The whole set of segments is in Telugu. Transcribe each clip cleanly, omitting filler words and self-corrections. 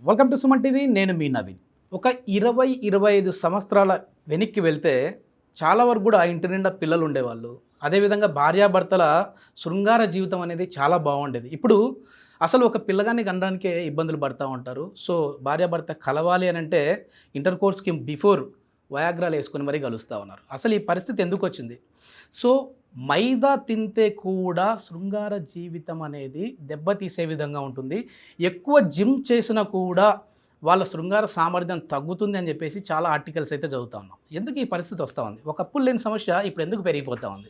Welcome to Suman TV. నేను మీ నవీన్. ఒక 20-25 సంవత్సరాల వెనక్కి వెళ్తే చాలా వరకు కూడా ఇంటి నిండా పిల్లలు ఉండేవాళ్ళు. అదేవిధంగా భార్యాభర్తల శృంగార జీవితం అనేది చాలా బాగుండేది. ఇప్పుడు అసలు ఒక పిల్లగాన్ని కనడానికే ఇబ్బందులు పడుతూ ఉంటారు. సో భార్యాభర్త కలవాలి అని అంటే ఇంటర్ కోర్స్కి బిఫోర్ వయాగ్రాలు వేసుకొని మరీ కలుస్తూ ఉన్నారు. అసలు ఈ పరిస్థితి ఎందుకు వచ్చింది? సో మైదా తింటే కూడా శృంగార జీవితం అనేది దెబ్బతీసే విధంగా ఉంటుంది. ఎక్కువ జిమ్ చేసినా కూడా వాళ్ళ శృంగార సామర్థ్యం తగ్గుతుంది అని చెప్పేసి చాలా ఆర్టికల్స్ అయితే చదువుతా ఉన్నాం. ఎందుకు ఈ పరిస్థితి వస్తూ ఉంది? ఒకప్పుడు లేని సమస్య ఇప్పుడు ఎందుకు పెరిగిపోతూ ఉంది?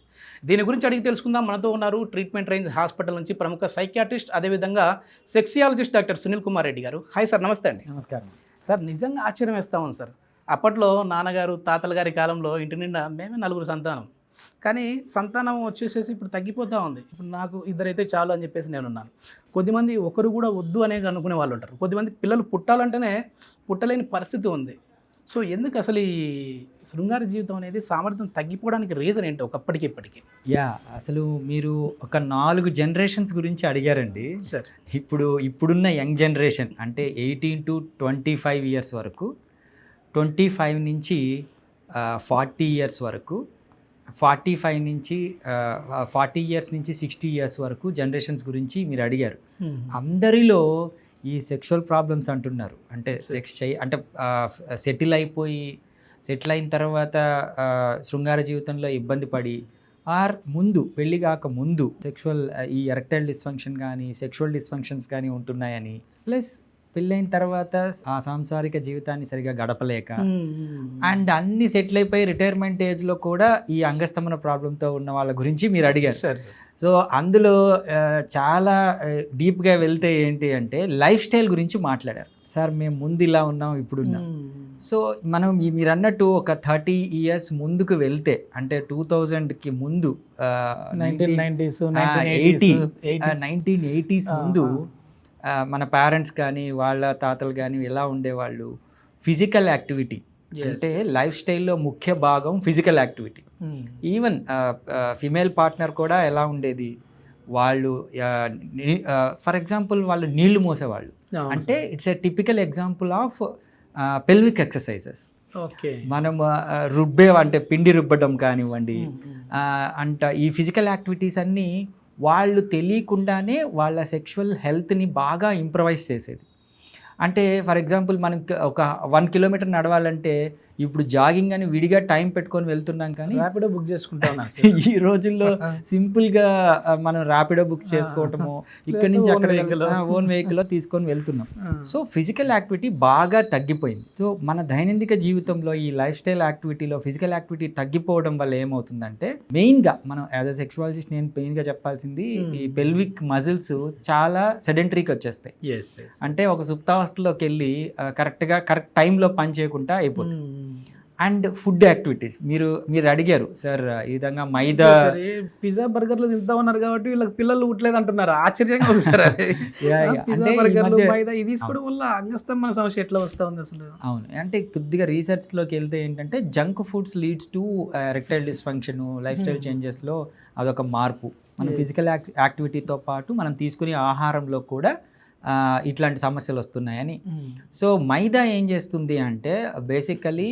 దీని గురించి అడిగి తెలుసుకుందాం. మనతో ఉన్నారు ట్రీట్మెంట్ రేంజ్ హాస్పిటల్ నుంచి ప్రముఖ సైకియాట్రిస్ట్, అదేవిధంగా సెక్సియాలజిస్ట్ డాక్టర్ సునీల్ కుమార్ రెడ్డి గారు. హాయ్ సార్, నమస్తే అండి. నమస్కారం సార్, నిజంగా ఆశ్చర్యం వేస్తూ ఉంది సార్. అప్పట్లో నాన్నగారు తాతల గారి కాలంలో ఇంటి నిండా మేమే 4 సంతానం, కానీ సంతానం వచ్చేసేసి ఇప్పుడు తగ్గిపోతూ ఉంది. ఇప్పుడు నాకు ఇద్దరైతే చాలు అని చెప్పేసి నేనున్నాను. కొద్దిమంది ఒకరు కూడా వద్దు అనేది అనుకునే వాళ్ళు ఉంటారు. కొద్దిమంది పిల్లలు పుట్టాలంటేనే పుట్టలేని పరిస్థితి ఉంది. సో ఎందుకు అసలు ఈ శృంగార జీవితం అనేది సామర్థ్యం తగ్గిపోవడానికి రీజన్ ఏంటి ఒకప్పటికి ఇప్పటికి? అసలు మీరు ఒక 4 జనరేషన్స్ గురించి అడిగారండి. సార్, ఇప్పుడున్న యంగ్ జనరేషన్ అంటే 18 to 25 ఇయర్స్ వరకు, 25 నుంచి 40 ఇయర్స్ వరకు, 45 నుంచి 40 ఇయర్స్ నుంచి 60 ఇయర్స్ వరకు జనరేషన్స్ గురించి మీరు అడిగారు. అందరిలో ఈ సెక్షువల్ ప్రాబ్లమ్స్ అంటున్నారు. అంటే అంటే సెటిల్ అయిన తర్వాత శృంగార జీవితంలో ఇబ్బంది పడి, ఆర్ ముందు పెళ్లి కాక ముందు సెక్షువల్ ఈ ఎరెక్టైల్ డిస్ఫంక్షన్ కానీ సెక్షువల్ డిస్ఫంక్షన్స్ కానీ ఉంటున్నాయని, ప్లస్ పెళ్ళైన తర్వాత ఆ సాంసారిక జీవితాన్ని సరిగా గడపలేక అండ్ అన్ని సెటిల్ అయిపోయి రిటైర్మెంట్ ఏజ్లో కూడా ఈ అంగస్తమన ప్రాబ్లంతో ఉన్న వాళ్ళ గురించి మీరు అడిగారు. సో అందులో చాలా డీప్గా వెళ్తే ఏంటి అంటే లైఫ్ స్టైల్ గురించి మాట్లాడారు. సార్ మేము ముందు ఇలా ఉన్నాం, ఇప్పుడున్నాం. సో మనం మీరు అన్నట్టు ఒక 30 ఇయర్స్ ముందుకు వెళ్తే, అంటే 2000కి ముందు 1980s ముందు మన పేరెంట్స్ కానీ వాళ్ళ తాతలు కానీ ఎలా ఉండేవాళ్ళు? ఫిజికల్ యాక్టివిటీ అంటే లైఫ్ స్టైల్లో ముఖ్య భాగం physical activity. Even female partner కూడా ఎలా ఉండేది? వాళ్ళు ఫర్ ఎగ్జాంపుల్ వాళ్ళు నీళ్లు మోసేవాళ్ళు. అంటే it's a typical example of pelvic exercises. మనం అంటే పిండి రుబ్బడం కానివ్వండి, అంట ఈ ఫిజికల్ యాక్టివిటీస్ అన్నీ వాళ్ళు తెలియకుండానే వాళ్ళ సెక్షువల్ హెల్త్ని బాగా ఇంప్రవైజ్ చేసేది. అంటే ఫర్ ఎగ్జాంపుల్ మనకి ఒక 1 కిలోమీటర్ నడవాలంటే ఇప్పుడు జాగింగ్ అని విడిగా టైం పెట్టుకొని వెళ్తున్నాం, కానీ ర్యాపిడో బుక్ చేసుకుంటాం. ఈ రోజుల్లో సింపుల్గా మనం ర్యాపిడో బుక్ చేసుకోవటము, ఇక్కడి నుంచి అక్కడ ఓన్ వెహికల్లో తీసుకొని వెళ్తున్నాం. సో ఫిజికల్ యాక్టివిటీ బాగా తగ్గిపోయింది. సో మన దైనందిక జీవితంలో ఈ లైఫ్ స్టైల్ యాక్టివిటీలో ఫిజికల్ యాక్టివిటీ తగ్గిపోవడం వల్ల ఏమవుతుందంటే, మెయిన్గా మనం యాజ్ అ సెక్షువాలజిస్ట్ నేను మెయిన్గా చెప్పాల్సింది, ఈ పెల్విక్ మజిల్స్ చాలా సెడెంటరీకి వచ్చేస్తాయి. అంటే ఒక సుప్తావస్థలోకి వెళ్ళి కరెక్ట్ టైంలో పని చేయకుండా అయిపోతుంది. అండ్ ఫుడ్ యాక్టివిటీస్ మీరు అడిగారు సార్, ఈ విధంగా మైదా పిజ్జా బర్గర్లు తింటా ఉన్నారు కాబట్టి వీళ్ళకి పిల్లలు పుట్టలేదు అంటున్నారు. ఆశ్చర్యంగా ఉంది సార్. మైదా ఇది తీసుకోవడం వల్ల అంగస్తమన సమస్య ఎట్లా వస్తూ ఉంది అసలు? అవును, అంటే కొద్దిగా రీసెర్చ్లోకి వెళ్తే ఏంటంటే junk foods leads to erectile dysfunction, life style చేంజెస్లో అదొక మార్పు. మన ఫిజికల్ యాక్టివిటీతో పాటు మనం తీసుకునే ఆహారంలో కూడా ఇట్లాంటి సమస్యలు వస్తున్నాయని. సో మైదా ఏం చేస్తుంది అంటే బేసికలీ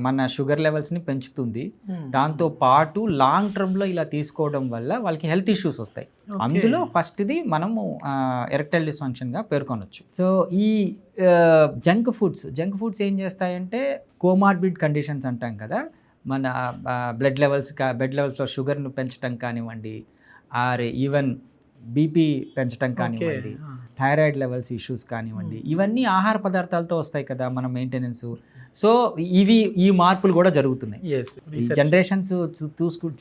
మన షుగర్ లెవెల్స్ని పెంచుతుంది. దాంతో పాటు లాంగ్ టర్మ్లో ఇలా తీసుకోవడం వల్ల వాళ్ళకి హెల్త్ ఇష్యూస్ వస్తాయి. అందులో ఫస్ట్ది మనము ఎరెక్టైల్ డిస్ఫంక్షన్గా పేర్కొనవచ్చు. సో ఈ జంక్ ఫుడ్స్ ఏం చేస్తాయంటే కోమార్బిడ్ కండిషన్స్ అంటాం కదా, మన బ్లడ్ లెవెల్స్లో షుగర్ను పెంచడం కానివ్వండి, ఆర్ ఈవెన్ బీపీ పెంచడం కానివ్వండి, థైరాయిడ్ లెవెల్స్ ఇష్యూస్ కానివ్వండి, ఇవన్నీ ఆహార పదార్థాలతో వస్తాయి కదా మన మెయింటెనెన్స్. సో ఈ మార్పులు కూడా జరుగుతున్నాయి. ఈ జనరేషన్స్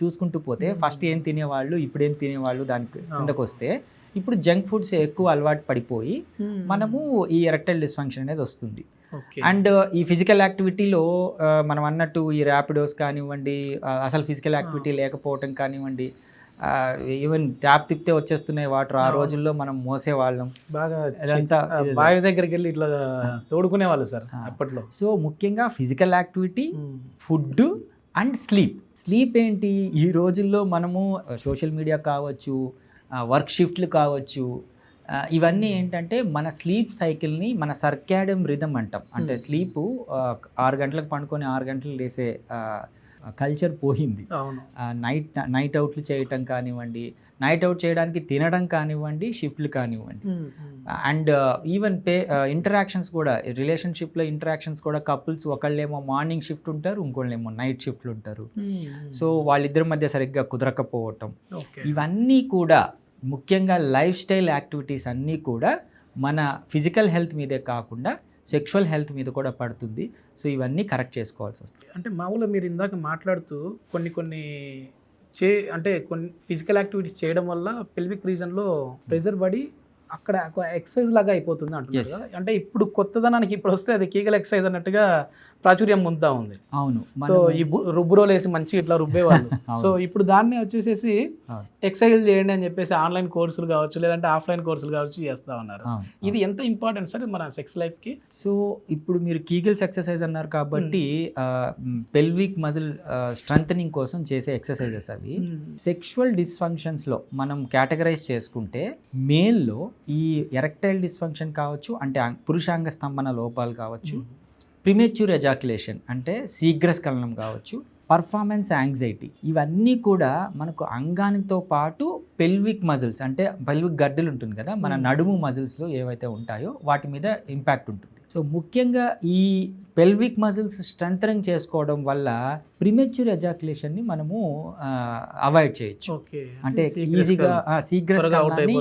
చూసుకుంటూ పోతే ఫస్ట్ ఏం తినేవాళ్ళు, ఇప్పుడు ఏం తినేవాళ్ళు, దానికి కిందకు వస్తే ఇప్పుడు జంక్ ఫుడ్స్ ఎక్కువ అలవాటు పడిపోయి మనము ఈ ఎరెక్టైల్ డిస్ఫంక్షన్ అనేది వస్తుంది. అండ్ ఈ ఫిజికల్ యాక్టివిటీలో మనం అన్నట్టు ఈ ర్యాపిడోస్ కానివ్వండి, అసలు ఫిజికల్ యాక్టివిటీ లేకపోవటం కానివ్వండి, ఈవెన్ ట్యాప్ తిప్పితే వచ్చేస్తున్నాయి వాటర్. ఆ రోజుల్లో మనం మోసేవాళ్ళం బాగా, అదంతా బావి దగ్గరికి వెళ్ళి ఇట్లా తోడుకునే వాళ్ళు సార్ అప్పట్లో. సో ముఖ్యంగా physical activity, food and sleep ఏంటి ఈ రోజుల్లో మనము సోషల్ మీడియా కావచ్చు, వర్క్ షిఫ్ట్లు కావచ్చు, ఇవన్నీ ఏంటంటే మన స్లీప్ సైకిల్ని మన సర్కాడియం రిథమ్ అంటాం. అంటే స్లీపు 6 గంటలకు పండుకొని 6 గంటలు లేసే కల్చర్ పోయింది. నైట్ అవుట్లు చేయటం కానివ్వండి, నైట్ అవుట్ చేయడానికి తినడం కానివ్వండి, షిఫ్ట్లు కానివ్వండి, అండ్ ఈవెన్ ఇంటరాక్షన్స్ కూడా, రిలేషన్షిప్లో ఇంటరాక్షన్స్ కూడా కపుల్స్ ఒకళ్ళేమో మార్నింగ్ షిఫ్ట్ ఉంటారు, ఇంకోళ్ళేమో నైట్ షిఫ్ట్లు ఉంటారు. సో వాళ్ళిద్దరి మధ్య సరిగ్గా కుదరకపోవటం, ఇవన్నీ కూడా ముఖ్యంగా లైఫ్ స్టైల్ యాక్టివిటీస్ అన్నీ కూడా మన ఫిజికల్ హెల్త్ మీదే కాకుండా సెక్షువల్ హెల్త్ మీద కూడా పడుతుంది. సో ఇవన్నీ కరెక్ట్ చేసుకోవాల్సి వస్తుంది. అంటే మామూలుగా మీరు ఇందాక మాట్లాడుతూ కొన్ని అంటే కొన్ని ఫిజికల్ యాక్టివిటీస్ చేయడం వల్ల పెల్విక్ రీజన్లో ప్రెజర్ పడి అక్కడ ఎక్సర్సైజ్ లాగా అయిపోతుంది అంటున్నారు కదా. అంటే ఇప్పుడు కొత్తదనానికి ఇప్పుడు వస్తే అది కీగల్ ఎక్సర్సైజ్ అన్నట్టుగా ప్రాచుర్యం పొందుతా ఉంది. అవును. సో ఈ రుబ్బురోలు వేసి మంచిగా ఇట్లా రుబ్బేవాళ్ళు. సో ఇప్పుడు దాన్ని వచ్చేసేసి ఎక్సర్సైజ్ చేయండి అని చెప్పేసి ఆన్లైన్ కోర్సులు కావచ్చు, లేదంటే ఆఫ్లైన్ కోర్సులు కావచ్చు చేస్తా ఉన్నారు. ఇది ఎంత ఇంపార్టెంట్ సార్ మన సెక్స్ లైఫ్కి? సో ఇప్పుడు మీరు కీగల్స్ ఎక్సర్సైజ్ అన్నారు కాబట్టి పెల్విక్ మజిల్ స్ట్రెంథనింగ్ కోసం చేసే ఎక్సర్సైజెస్ అవి. సెక్షువల్ డిస్ఫంక్షన్స్లో మనం కేటగరైజ్ చేసుకుంటే మేల్లో ఈ ఎరెక్టైల్ డిస్ఫంక్షన్ కావచ్చు, అంటే పురుషాంగ స్తంభన లోపాలు కావచ్చు, ప్రిమెచ్యూర్ ఎజాక్యులేషన్ అంటే శీఘ్రస్ఖలనం కావచ్చు, పర్ఫార్మెన్స్ యాంగ్జైటీ, ఇవన్నీ కూడా మనకు అంగానితో పాటు పెల్విక్ మజిల్స్ అంటే పెల్విక్ గడ్డలు ఉంటుంది కదా, మన నడుము మజిల్స్లో ఏవైతే ఉంటాయో వాటి మీద ఇంపాక్ట్ ఉంటుంది. సో ముఖ్యంగా ఈ పెల్విక్ మజిల్స్ స్ట్రెంథనింగ్ చేసుకోవడం వల్ల ప్రిమెచ్యూర్ ఎజాక్యులేషన్ని మనము అవాయిడ్ చేయొచ్చు. అంటే ఈజీగా శీఘ్రస్ఖలనాన్ని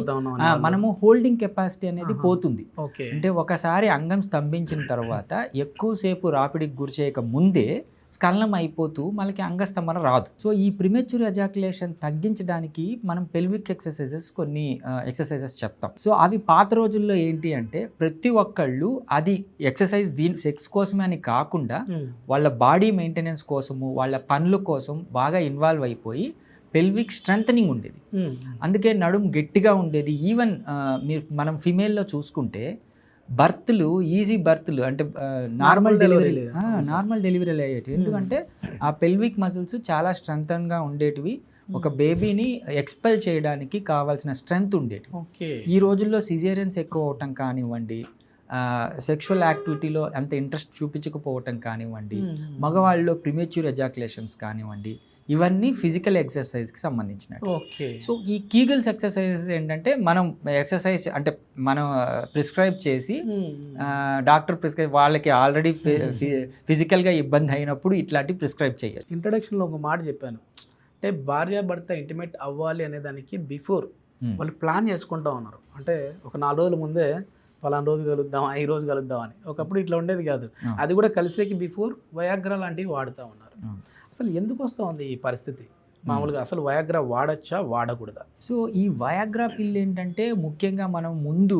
మనము హోల్డింగ్ కెపాసిటీ అనేది పోతుంది. అంటే ఒకసారి అంగం స్తంభించిన తర్వాత ఎక్కువసేపు రాపిడికి గురి చేయక ముందే స్ఖలనం అయిపోతూ మనకి అంగస్తంభన రాదు. సో ఈ ప్రిమెచ్యూర్ ఎజాక్యులేషన్ తగ్గించడానికి మనం పెల్విక్ ఎక్సర్సైజెస్ కొన్ని ఎక్సర్సైజెస్ చెప్తాం. సో అవి పాత రోజుల్లో ఏంటి అంటే ప్రతి ఒక్కళ్ళు అది ఎక్సర్సైజ్ సెక్స్ కోసమే అని కాకుండా వాళ్ళ బాడీ మెయింటెనెన్స్ కోసము, వాళ్ళ పనుల కోసం బాగా ఇన్వాల్వ్ అయిపోయి పెల్విక్ స్ట్రెంథనింగ్ ఉండేది. అందుకే నడుము గట్టిగా ఉండేది. ఈవెన్ మనం ఫిమేల్లో చూసుకుంటే బర్త్లు ఈజీ బర్త్లు అంటే నార్మల్ డెలివరీలు అయ్యేటివి. ఎందుకంటే ఆ పెల్విక్ మజిల్స్ చాలా స్ట్రెంథన్గా ఉండేటివి. ఒక బేబీని ఎక్స్పెల్ చేయడానికి కావాల్సిన స్ట్రెంగ్త్ ఉండేది. ఈ రోజుల్లో సిజేరియన్స్ ఎక్కువ అవటం కానివ్వండి, సెక్షువల్ యాక్టివిటీలో అంత ఇంట్రెస్ట్ చూపించకపోవటం కానివ్వండి, మగవాళ్ళలో ప్రిమెచ్యూర్ ఎజాక్యులేషన్స్ కానివ్వండి, ఇవన్నీ ఫిజికల్ ఎక్సర్సైజ్కి సంబంధించినవి. సో ఈ కీగల్స్ ఎక్సర్సైజెస్ ఏంటంటే మనం ఎక్సర్సైజ్ అంటే మనం ప్రిస్క్రైబ్ చేసి డాక్టర్ ప్రిస్క్రైబ్ వాళ్ళకి ఆల్రెడీ ఫిజికల్గా ఇబ్బంది అయినప్పుడు ఇట్లాంటివి ప్రిస్క్రైబ్ చేయాలి. ఇంట్రడక్షన్లో ఒక మాట చెప్పాను, అంటే భార్యాభర్త ఇంటిమేట్ అవ్వాలి అనే దానికి బిఫోర్ వాళ్ళు ప్లాన్ చేసుకుంటూ ఉన్నారు. అంటే ఒక 4 రోజుల ముందే ఫలానా రోజు కలుద్దాం, ఈ రోజు కలుద్దాం అని. ఒకప్పుడు ఇట్లా ఉండేది కాదు. అది కూడా కలిసేకి బిఫోర్ వయాగ్రా లాంటివి వాడుతూ ఉన్నారు. అసలు ఎందుకు వస్తూ ఉంది ఈ పరిస్థితి? మామూలుగా అసలు వయాగ్రా వాడచ్చా వాడకూడదా? సో ఈ వయాగ్రా పిల్ ఏంటంటే ముఖ్యంగా మనం ముందు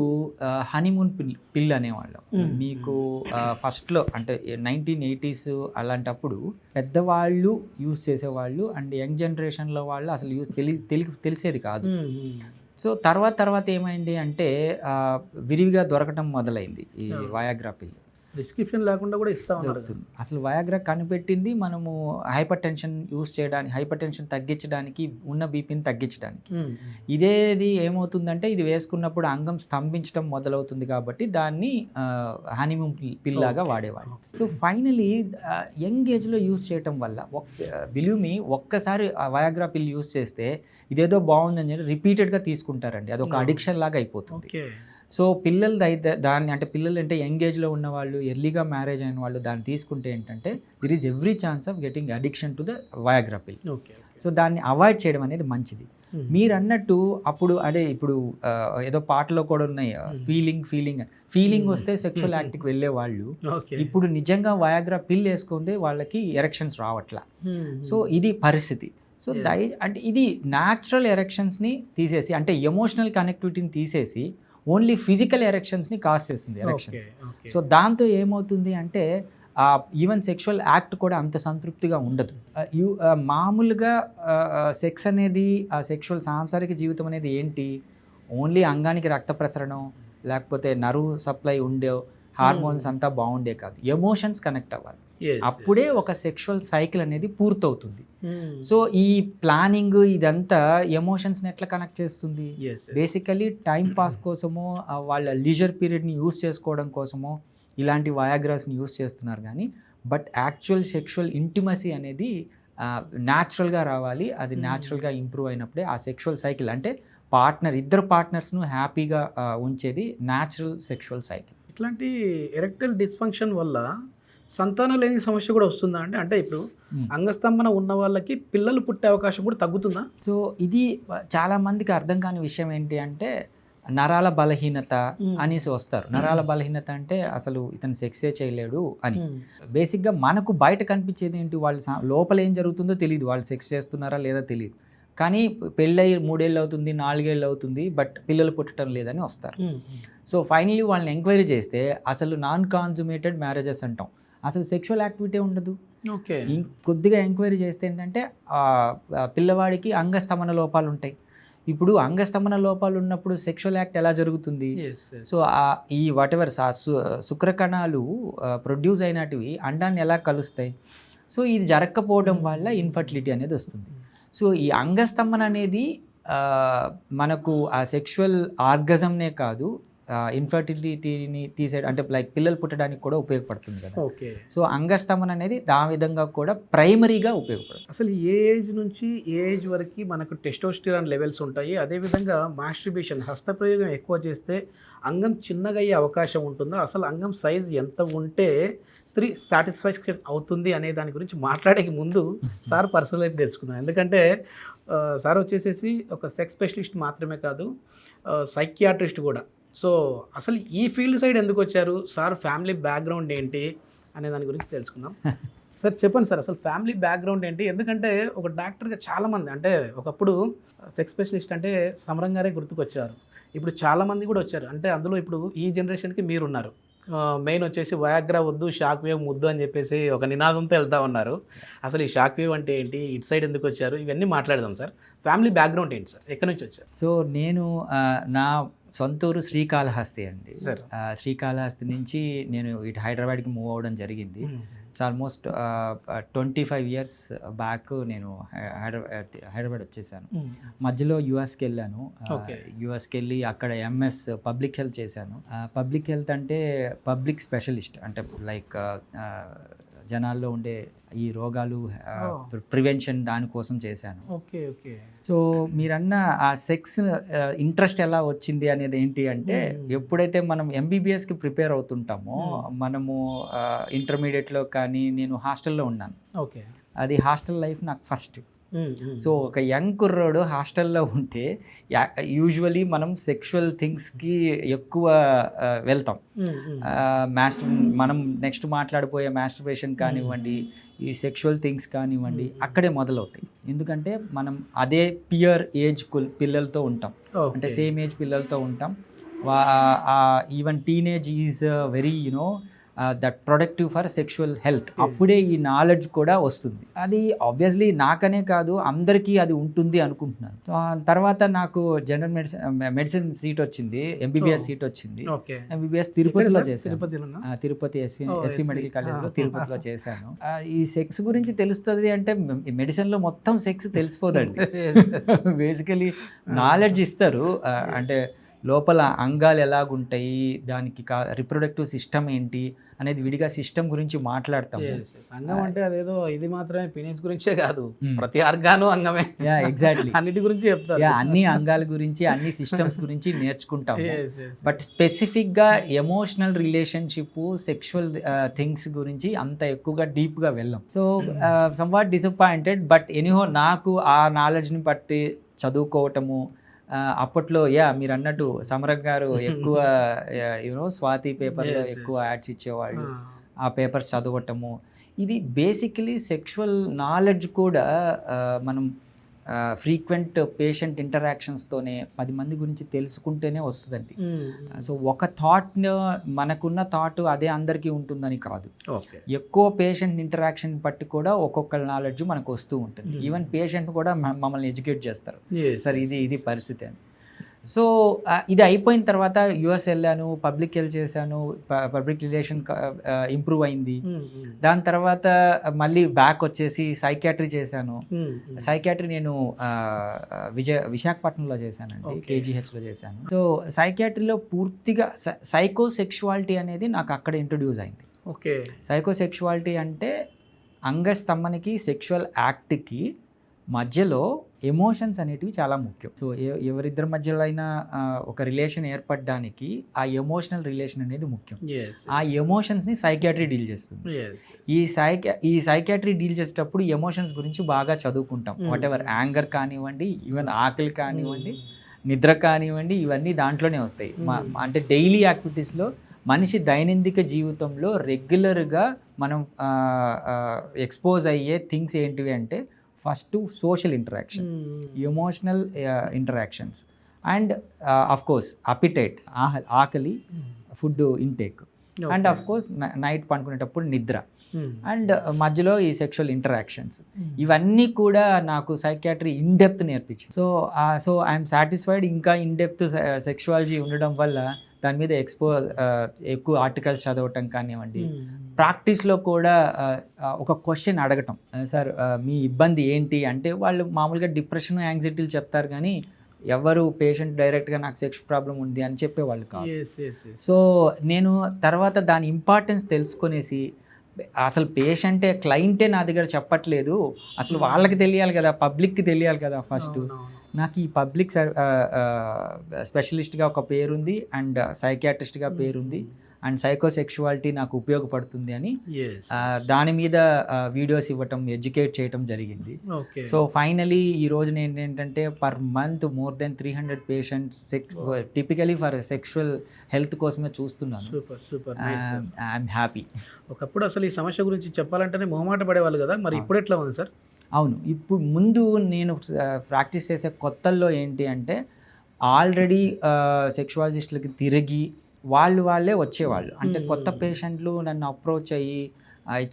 హనీమూన్ పిల్ అనేవాళ్ళం. మీకు ఫస్ట్లో అంటే 1980s అలాంటప్పుడు పెద్దవాళ్ళు యూజ్ చేసేవాళ్ళు, అండ్ యంగ్ జనరేషన్లో వాళ్ళు అసలు తెలిసేది కాదు. సో తర్వాత ఏమైంది అంటే విరివిగా దొరకటం మొదలైంది ఈ వయాగ్రా పిల్. డిస్క్రిప్షన్ లేకుండా కూడా ఇస్తా ఉన్నారు. అసలు వయాగ్రా కనిపెట్టింది మనము హైపర్ టెన్షన్ యూజ్ చేయడానికి, హైపర్ టెన్షన్ తగ్గించడానికి, ఉన్న బీపీని తగ్గించడానికి. ఇదేది ఏమవుతుందంటే ఇది వేసుకున్నప్పుడు అంగం స్తంభించడం మొదలవుతుంది కాబట్టి దాన్ని హనీమూన్ పిల్ లాగా వాడేవాళ్ళు. సో ఫైనలీ యంగ్ ఏజ్లో యూజ్ చేయటం వల్ల బిలీవ్ మీ ఒక్కసారి వయాగ్రా పిల్ యూజ్ చేస్తే ఇదేదో బాగుందని చెప్పి రిపీటెడ్గా తీసుకుంటారండి. అది ఒక అడిక్షన్ లాగా అయిపోతుంది. సో పిల్లలు అయితే దాన్ని అంటే పిల్లలు అంటే యంగ్ ఏజ్లో ఉన్నవాళ్ళు, ఎర్లీగా మ్యారేజ్ అయిన వాళ్ళు దాన్ని తీసుకుంటే ఏంటంటే దిర్ is every chance of getting addiction to the Viagra పిల్. సో దాన్ని అవాయిడ్ చేయడం అనేది మంచిది. మీరు అన్నట్టు అప్పుడు అదే ఇప్పుడు ఏదో పాటలో కూడా ఉన్నాయి, ఫీలింగ్ వస్తే సెక్షువల్ యాక్ట్కి వెళ్ళే వాళ్ళు ఇప్పుడు నిజంగా వయాగ్రా పిల్ వేసుకుంటే వాళ్ళకి ఎరెక్షన్స్ రావట్లా. సో ఇది పరిస్థితి. సో అంటే ఇది న్యాచురల్ ఎరెక్షన్స్ని తీసేసి, అంటే ఎమోషనల్ కనెక్టివిటీని తీసేసి ఓన్లీ ఫిజికల్ ఎరెక్షన్స్ని కాజ్ చేస్తుంది ఎరెక్షన్స్. సో దాంతో ఏమవుతుంది అంటే ఈవెన్ సెక్షువల్ యాక్ట్ కూడా అంత సంతృప్తిగా ఉండదు. మామూలుగా సెక్స్ అనేది, ఆ సెక్షువల్ సాంసారిక జీవితం అనేది ఏంటి, ఓన్లీ అంగానికి రక్త ప్రసరణం లేకపోతే నర్వ్ సప్లై ఉండే హార్మోన్స్ అంతా బాగుండే కాదు, ఎమోషన్స్ కనెక్ట్ అవ్వాలి. అప్పుడే ఒక సెక్షువల్ సైకిల్ అనేది పూర్తవుతుంది. సో ఈ ప్లానింగ్ ఇదంతా ఎమోషన్స్ని ఎట్లా కనెక్ట్ చేస్తుంది? బేసికలీ టైం పాస్ కోసమో వాళ్ళ లీజర్ పీరియడ్ని యూస్ చేసుకోవడం కోసమో ఇలాంటి వయాగ్రాస్ని యూస్ చేస్తున్నారు. కానీ బట్ యాక్చువల్ సెక్షువల్ ఇంటిమసీ అనేది న్యాచురల్గా రావాలి. అది న్యాచురల్గా ఇంప్రూవ్ అయినప్పుడే ఆ సెక్షువల్ సైకిల్, అంటే ఇద్దరు పార్ట్నర్స్ను హ్యాపీగా ఉంచేది న్యాచురల్ సెక్షువల్ సైకిల్. ఇట్లాంటి ఎరెక్టైల్ డిస్ఫంక్షన్ వల్ల సంతానం లేని సమస్య కూడా వస్తుందా అంటే? అంటే ఇప్పుడు అంగస్తంభన ఉన్న వాళ్ళకి పిల్లలు పుట్టే అవకాశం కూడా తగ్గుతుందా? సో ఇది చాలా మందికి అర్థం కాని విషయం ఏంటి అంటే నరాల బలహీనత అనేసి వస్తారు. నరాల బలహీనత అంటే అసలు ఇతను సెక్సే చేయలేడు అని. బేసిక్గా మనకు బయట కనిపించేది ఏంటి? వాళ్ళు లోపల ఏం జరుగుతుందో తెలియదు. వాళ్ళు సెక్స్ చేస్తున్నారా లేదా తెలియదు. కానీ పెళ్ళయి 3 ఏళ్ళు అవుతుంది, 4 ఏళ్ళు అవుతుంది, బట్ పిల్లలు పుట్టడం లేదని వస్తారు. సో ఫైనలీ వాళ్ళని ఎంక్వైరీ చేస్తే అసలు నాన్ కాన్జుమేటెడ్ మ్యారేజెస్ అంటాం, అసలు సెక్షువల్ యాక్టివిటీ ఉండదు. కొద్దిగా ఎంక్వైరీ చేస్తే ఏంటంటే పిల్లవాడికి అంగస్తంభన లోపాలు ఉంటాయి. ఇప్పుడు అంగస్తంభన లోపాలు ఉన్నప్పుడు సెక్షువల్ యాక్ట్ ఎలా జరుగుతుంది? సో ఈ వాటెవర్ శుక్రకణాలు ప్రొడ్యూస్ అయినటివి అండాన్ని ఎలా కలుస్తాయి? సో ఇది జరగకపోవడం వల్ల ఇన్ఫర్టిలిటీ అనేది వస్తుంది. సో ఈ అంగస్తంభన అనేది మనకు ఆ సెక్షువల్ ఆర్గజంనే కాదు, ఇన్ఫర్టిలిటీని అంటే లైక్ పిల్లలు పుట్టడానికి కూడా ఉపయోగపడుతుంది కదా. సో అంగస్తంభన అనేది ఆ విధంగా కూడా ప్రైమరీగా ఉపయోగపడుతుంది. అసలు ఏ ఏజ్ నుంచి ఏ ఏజ్ వరకు మనకు టెస్టోస్టిరాన్ లెవెల్స్ ఉంటాయి? అదేవిధంగా మాస్టర్బేషన్, హస్తప్రయోగం ఎక్కువ చేస్తే అంగం చిన్నగా అయ్యే అవకాశం ఉంటుందా? అసలు అంగం సైజ్ ఎంత ఉంటే స్త్రీ సాటిస్ఫాక్షన్ అవుతుంది అనే దాని గురించి మాట్లాడే ముందు సార్ పర్సనల్ లైఫ్ తెలుసుకుందాం. ఎందుకంటే సార్ వచ్చేసేసి ఒక సెక్స్ స్పెషలిస్ట్ మాత్రమే కాదు, సైకియాట్రిస్ట్ కూడా. సో అసలు ఈ ఫీల్డ్ సైడ్ ఎందుకు వచ్చారు సార్? ఫ్యామిలీ బ్యాక్గ్రౌండ్ ఏంటి అనే దాని గురించి తెలుసుకుందాం. సార్ చెప్పండి సార్, అసలు ఫ్యామిలీ బ్యాక్గ్రౌండ్ ఏంటి? ఎందుకంటే ఒక డాక్టర్గా చాలామంది, అంటే ఒకప్పుడు సెక్స్ స్పెషలిస్ట్ అంటే సమరం గారే గుర్తుకొచ్చారు, ఇప్పుడు చాలామంది కూడా వచ్చారు. అంటే అందులో ఇప్పుడు ఈ జనరేషన్కి మీరున్నారు. మెయిన్ వచ్చేసి వయాగ్రా వద్దు, షాక్ వేవ్ ముద్దు అని చెప్పేసి ఒక నినాదంతో వెళ్తా ఉన్నారు. అసలు ఈ షాక్ వేవ్ అంటే ఏంటి, ఇటు సైడ్ ఎందుకు వచ్చారు, ఇవన్నీ మాట్లాడదాం సార్. ఫ్యామిలీ బ్యాక్గ్రౌండ్ ఏంటి సార్, ఎక్కడి నుంచి వచ్చారు? సో నేను నా సొంతూరు శ్రీకాళహస్తి అండి. సార్ శ్రీకాళహస్తి నుంచి నేను ఇటు హైదరాబాద్కి మూవ్ అవ్వడం జరిగింది. ఇట్స్ ఆల్మోస్ట్ 25 years బ్యాక్ నేను హైదరాబాద్ వచ్చేసాను. మధ్యలో యుఎస్కి వెళ్ళాను. యుఎస్కి వెళ్ళి అక్కడ ఎంఎస్ పబ్లిక్ హెల్త్ చేశాను. పబ్లిక్ హెల్త్ అంటే పబ్లిక్ స్పెషలిస్ట్, అంటే లైక్ జనాల్లో ఉండే ఈ రోగాలు ప్రివెన్షన్ దానికోసం చేశాను. సో మీరన్న ఆ సెక్స్ ఇంట్రెస్ట్ ఎలా వచ్చింది అనేది ఏంటి అంటే, ఎప్పుడైతే మనం ఎంబీబీఎస్కి ప్రిపేర్ అవుతుంటామో, మనము ఇంటర్మీడియట్లో కానీ నేను హాస్టల్లో ఉన్నాను. అది హాస్టల్ లైఫ్ నాకు ఫస్ట్. సో ఒక యంగ్ కుర్రోడు హాస్టల్లో ఉంటే యూజువలీ మనం సెక్షువల్ థింగ్స్కి ఎక్కువ వెళ్తాం. మనం నెక్స్ట్ మాట్లాడిపోయే మాస్టర్బేషన్ కానివ్వండి, ఈ సెక్షువల్ థింగ్స్ కానివ్వండి, అక్కడే మొదలవుతాయి. ఎందుకంటే మనం అదే పియర్ ఏజ్ పిల్లలతో ఉంటాం, అంటే సేమ్ ఏజ్ పిల్లలతో ఉంటాం. Even teenage is very that productive for sexual health. అప్పుడే ఈ నాలెడ్జ్ కూడా వస్తుంది. అది ఆబ్వియస్లీ నాకనే కాదు అందరికీ అది ఉంటుంది అనుకుంటున్నాను. తర్వాత నాకు జనరల్ మెడిసిన్ సీట్ వచ్చింది, ఎంబీబీఎస్ సీట్ వచ్చింది. ఎంబీబీఎస్ తిరుపతిలో చేశాను. తిరుపతి ఎస్వి మెడికల్ కాలేజ్లో తిరుపతిలో చేశాను. ఈ సెక్స్ గురించి తెలుస్తుంది అంటే మెడిసిన్లో మొత్తం సెక్స్ తెలిసిపోదండి. బేసికలీ నాలెడ్జ్ ఇస్తారు, అంటే లోపల అంగాలు ఎలాగుంటాయి, దానికి రిప్రొడక్టివ్ సిస్టమ్ ఏంటి అనేది విడిగా సిస్టమ్ గురించి మాట్లాడతాం. అంగం అంటే అదేదో ఇది మాత్రమే పీనిస్ గురించే కాదు, ప్రతి ఆర్గాను అంగమే. ఎగ్జాక్ట్లీ అన్నిటి గురించి చెప్తారు. అన్ని అంగాల గురించి, అన్ని సిస్టమ్స్ గురించి నేర్చుకుంటాం. బట్ స్పెసిఫిక్గా ఎమోషనల్ రిలేషన్షిప్, సెక్షువల్ థింగ్స్ గురించి అంత ఎక్కువగా డీప్గా వెళ్ళాం. So somewhat disappointed, but anyhow నాకు ఆ నాలెడ్జ్ని బట్టి చదువుకోవటము, అప్పట్లో మీరు అన్నట్టు సమరం గారు ఎక్కువ స్వాతి పేపర్లో ఎక్కువ యాడ్స్ ఇచ్చేవాళ్ళు, ఆ పేపర్స్ చదవటము, ఇది బేసికలీ సెక్షువల్ నాలెడ్జ్ కూడా మనం ఫ్రీక్వెంట్ పేషెంట్ ఇంటరాక్షన్స్తోనే 10 మంది గురించి తెలుసుకుంటేనే వస్తుందండి. సో ఒక థాట్, మనకున్న థాట్ అదే అందరికీ ఉంటుందని కాదు, ఎక్కువ పేషెంట్ ఇంటరాక్షన్ బట్టి కూడా ఒక్కొక్క నాలెడ్జ్ మనకు వస్తూ ఉంటుంది. ఈవెన్ పేషెంట్ కూడా మమ్మల్ని ఎడ్యుకేట్ చేస్తారు, సార్ ఇది పరిస్థితి అని. సో ఇది అయిపోయిన తర్వాత యుఎస్ వెళ్ళాను, పబ్లిక్ హెల్త్ చేశాను, పబ్లిక్ రిలేషన్ ఇంప్రూవ్ అయింది. దాని తర్వాత మళ్ళీ బ్యాక్ వచ్చేసి సైకాట్రీ చేశాను. సైకాట్రీ నేను విశాఖపట్నంలో చేశానండి, కేజీహెచ్లో చేశాను. సో సైకాట్రీలో పూర్తిగా సైకోసెక్షువాలిటీ అనేది నాకు అక్కడ ఇంట్రొడ్యూస్ అయింది. ఓకే. సైకోసెక్షువాలిటీ అంటే అంగస్తంభనకి సెక్షువల్ యాక్ట్కి మధ్యలో ఎమోషన్స్ అనేటివి చాలా ముఖ్యం. సో ఎవరిద్దరి మధ్యలో అయినా ఒక రిలేషన్ ఏర్పడడానికి ఆ ఎమోషనల్ రిలేషన్ అనేది ముఖ్యం. ఆ ఎమోషన్స్ని సైకాట్రీ డీల్ చేస్తుంది. ఈ సైకాట్రీ డీల్ చేసేటప్పుడు ఎమోషన్స్ గురించి బాగా చదువుకుంటాం. వాట్ ఎవర్ యాంగర్ కానివ్వండి, ఈవెన్ ఆకలి కానివ్వండి, నిద్ర కానివ్వండి, ఇవన్నీ దాంట్లోనే వస్తాయి. అంటే డైలీ యాక్టివిటీస్లో మనిషి దైనందిక జీవితంలో రెగ్యులర్గా మనం ఎక్స్పోజ్ అయ్యే థింగ్స్ ఏంటివి అంటే first social interaction, emotional interactions, and of course appetite, ఆకలి, food intake, and of course night పడుకునేటప్పుడు నిద్ర, అండ్ మధ్యలో ఈ సెక్షువల్ ఇంటరాక్షన్స్. ఇవన్నీ కూడా నాకు సైకాట్రీ ఇన్డెప్త్ నేర్పించింది. So I'm satisfied. ఇంకా ఇన్డెప్త్ సెక్షువాలజీ ఉండడం వల్ల దాని మీద ఎక్కువ ఆర్టికల్స్ చదవటం కానివ్వండి, ప్రాక్టీస్లో కూడా ఒక క్వశ్చన్ అడగటం, సార్ మీ ఇబ్బంది ఏంటి అంటే వాళ్ళు మామూలుగా డిప్రెషన్, యాంగ్జైటీలు చెప్తారు కానీ ఎవరు పేషెంట్ డైరెక్ట్గా నాకు సెక్స్ ప్రాబ్లం ఉంది అని చెప్పేవాళ్ళు కాదు. సో నేను తర్వాత దాని ఇంపార్టెన్స్ తెలుసుకొనేసి అసలు పేషెంటే, క్లయింటే నా దగ్గర చెప్పట్లేదు, అసలు వాళ్ళకి తెలియాలి కదా, పబ్లిక్కి తెలియాలి కదా. ఫస్ట్ నాకు ఈ పబ్లిక్ స్పెషలిస్ట్గా ఒక పేరుంది, అండ్ సైకియాట్రిస్ట్గా పేరుంది, అండ్ సైకోసెక్షువాలిటీ నాకు ఉపయోగపడుతుంది అని దాని మీద వీడియోస్ ఇవ్వటం, ఎడ్యుకేట్ చేయటం జరిగింది. సో ఫైనలీ ఈ రోజు నేను ఏంటంటే per month more than 300 patients typically for sexual health కోసమే చూస్తున్నాను. I'm happy. ఒకప్పుడు అసలు ఈ సమస్య గురించి చెప్పాలంటేనే మొహమాట పడేవాళ్ళు కదా, మరి ఇప్పుడు ఎట్లా ఉంది సార్? అవును, ఇప్పుడు ముందు నేను ప్రాక్టీస్ చేసే కొత్తల్లో ఏంటి అంటే ఆల్రెడీ సెక్షువాలజిస్టులకి తిరిగి వాళ్ళే వచ్చేవాళ్ళు. అంటే కొత్త పేషెంట్లు నన్ను అప్రోచ్ అయ్యి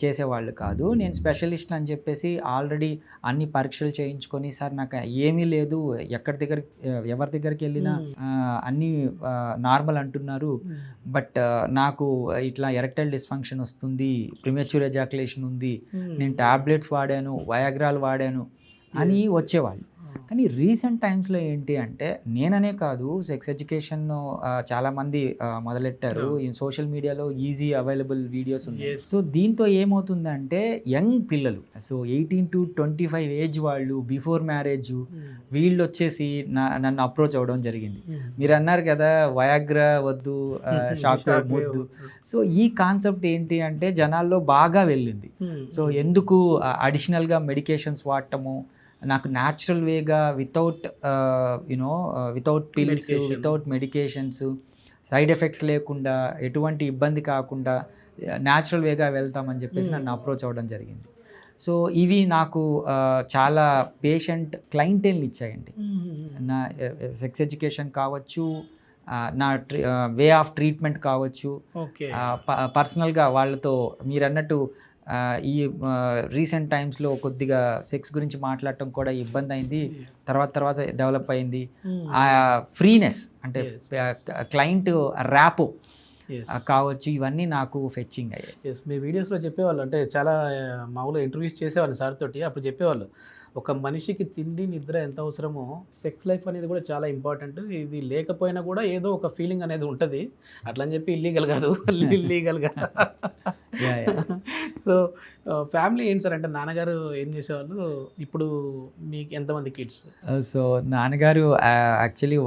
చేసేవాళ్ళు కాదు. నేను స్పెషలిస్ట్ అని చెప్పేసి ఆల్రెడీ అన్ని పరీక్షలు చేయించుకొని, సార్ నాకు ఏమీ లేదు, ఎవరి దగ్గరికి వెళ్ళినా అన్నీ నార్మల్ అంటున్నారు, బట్ నాకు ఇట్లా ఎరెక్టైల్ డిస్ఫంక్షన్ వస్తుంది, ప్రిమెచ్యూర్ ఎజాకులేషన్ ఉంది, నేను టాబ్లెట్స్ వాడాను, వయాగ్రాలు వాడాను అని వచ్చేవాళ్ళు. కానీ రీసెంట్ టైమ్స్లో ఏంటి అంటే నేననే కాదు, సెక్స్ ఎడ్యుకేషన్ చాలామంది మొదలెట్టారు. ఈ సోషల్ మీడియాలో ఈజీ అవైలబుల్ వీడియోస్ ఉన్నాయి. సో దీంతో ఏమవుతుందంటే యంగ్ పిల్లలు, సో 18 to 25 ఏజ్ వాళ్ళు, బిఫోర్ మ్యారేజ్, వీళ్ళు వచ్చేసి నన్ను అప్రోచ్ అవ్వడం జరిగింది. మీరు అన్నారు కదా వయాగ్రా వద్దు, షాక్ వద్దు. సో ఈ కాన్సెప్ట్ ఏంటి అంటే జనాల్లో బాగా వెళ్ళింది. సో ఎందుకు అడిషనల్గా మెడికేషన్స్ వాడటము, నాకు న్యాచురల్ వేగా without pills, without medications, side effects లేకుండా, ఎటువంటి ఇబ్బంది కాకుండా న్యాచురల్ వేగా వెళ్తామని చెప్పేసి నన్ను అప్రోచ్ అవ్వడం జరిగింది. సో ఇవి నాకు చాలా పేషెంట్ క్లయింటేల్ని ఇచ్చాయండి. నా సెక్స్ ఎడ్యుకేషన్ కావచ్చు, నా వే ఆఫ్ ట్రీట్మెంట్ కావచ్చు, పర్సనల్గా వాళ్ళతో మీరు అన్నట్టు ఈ రీసెంట్ టైమ్స్లో కొద్దిగా సెక్స్ గురించి మాట్లాడటం కూడా ఇబ్బంది అయింది, తర్వాత డెవలప్ అయింది. ఆ ఫ్రీనెస్ అంటే క్లయింట్ ర్యాపో కావచ్చు, ఇవన్నీ నాకు ఫెచ్చింగ్ అయ్యాయి. మీ వీడియోస్లో చెప్పేవాళ్ళు, అంటే చాలా మామూలుగా ఇంటర్వ్యూస్ చేసేవాళ్ళు సార్ తోటి, అప్పుడు చెప్పేవాళ్ళు ఒక మనిషికి తిండి నిద్ర ఎంత అవసరమో సెక్స్ లైఫ్ అనేది కూడా చాలా ఇంపార్టెంట్, ఇది లేకపోయినా కూడా ఏదో ఒక ఫీలింగ్ అనేది ఉంటుంది, అట్లా అని చెప్పి ఇల్లీగల్ కాదు, లీగల్గా. సో ఫ్యామిలీ ఏంటి సార్, అంటే నాన్నగారు ఏం చేసేవాళ్ళు, ఇప్పుడు మీకు ఎంతమంది కిడ్స్? సో నాన్నగారు యాక్చువల్లీ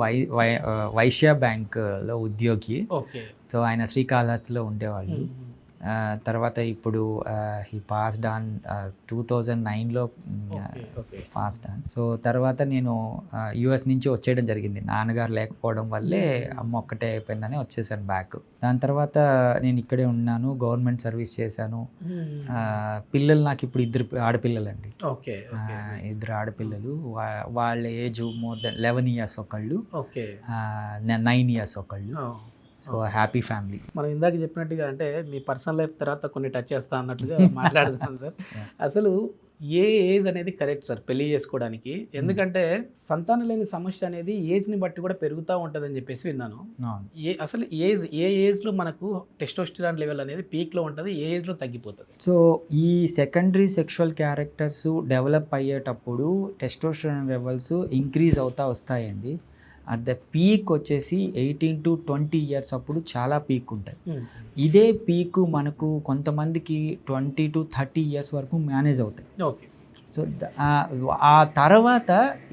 వైశ్య బ్యాంక్లో ఉద్యోగి. ఓకే. సో ఆయన శ్రీకాళహస్తిలో ఉండేవాళ్ళు. తర్వాత ఇప్పుడు హీ పాస్డ్ ఆన్ 2009లో పాస్డ్ ఆన్. సో తర్వాత నేను యుఎస్ నుంచి వచ్చేయడం జరిగింది. నాన్నగారు లేకపోవడం వల్లే అమ్మ ఒక్కటే అయిపోయిందని వచ్చేసాను బ్యాక్. దాని తర్వాత నేను ఇక్కడే ఉన్నాను, గవర్నమెంట్ సర్వీస్ చేశాను. పిల్లలు నాకు ఇప్పుడు 2 ఆడపిల్లలండి. ఇద్దరు ఆడపిల్లలు. వాళ్ళ ఏజ్ మోర్ దెన్ 11 years ఒకళ్ళు, 9 years ఒకళ్ళు. So happy family. మనం ఇందాక చెప్పినట్టుగా అంటే మీ పర్సనల్ లైఫ్ తర్వాత కొన్ని టచ్ చేస్తా అన్నట్టుగా మాట్లాడుతున్నాం సార్. అసలు ఏ ఏజ్ అనేది కరెక్ట్ సార్ పెళ్లి చేసుకోవడానికి? ఎందుకంటే సంతానం లేని సమస్య అనేది ఏజ్ని బట్టి కూడా పెరుగుతూ ఉంటుందని చెప్పేసి విన్నాను. అసలు ఏ ఏజ్లో మనకు టెస్టోస్టెరాన్ లెవెల్ అనేది పీక్లో ఉంటుంది, ఏ ఏజ్లో తగ్గిపోతుంది? సో ఈ సెకండరీ సెక్షువల్ క్యారెక్టర్స్ డెవలప్ అయ్యేటప్పుడు టెస్టోస్టెరాన్ లెవెల్స్ ఇంక్రీజ్ అవుతా వస్తాయండి. అట్ ద పీక్ వచ్చేసి 18 to 20 ఇయర్స్ అప్పుడు చాలా పీక్ ఉంటాయి. ఇదే పీక్ మనకు కొంతమందికి 20 to 30 ఇయర్స్ వరకు మేనేజ్ అవుతాయి. ఓకే. సో ఆ తర్వాత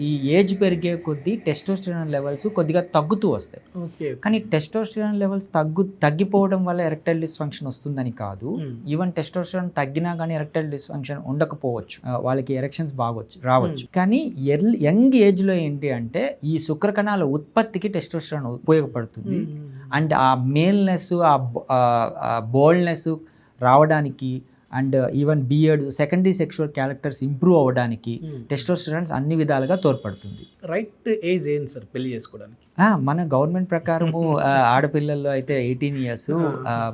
ఈ ఏజ్ పెరిగే కొద్దీ టెస్టోస్టెరాన్ లెవెల్స్ కొద్దిగా తగ్గుతూ వస్తాయి. ఓకే. కానీ టెస్టోస్టెరాన్ లెవెల్స్ తగ్గిపోవడం వల్ల ఎరెక్టైల్ డిస్ఫంక్షన్ వస్తుందని కాదు. ఈవెన్ టెస్టోస్టెరాన్ తగ్గినా కానీ ఎరెక్టైల్ డిస్ఫంక్షన్ ఉండకపోవచ్చు, వాళ్ళకి ఎరెక్షన్స్ రావచ్చు. కానీ యంగ్ ఏజ్లో ఏంటి అంటే ఈ శుక్రకణాల ఉత్పత్తికి టెస్టోస్టెరాన్ ఉపయోగపడుతుంది. అండ్ ఆ మేల్నెస్, ఆ బోల్డ్నెస్ రావడానికి and even beard secondary sexual characters improve అవ్వడానికి టెస్టోస్టెరాన్స్ అన్ని విధాలుగా తోడ్పడుతుంది. రైట్ ఏజ్ ఏంటి సార్ పెళ్లి చేసుకోవడానికి? మన గవర్నమెంట్ ప్రకారము ఆడపిల్లల్లో అయితే 18 ఇయర్స్,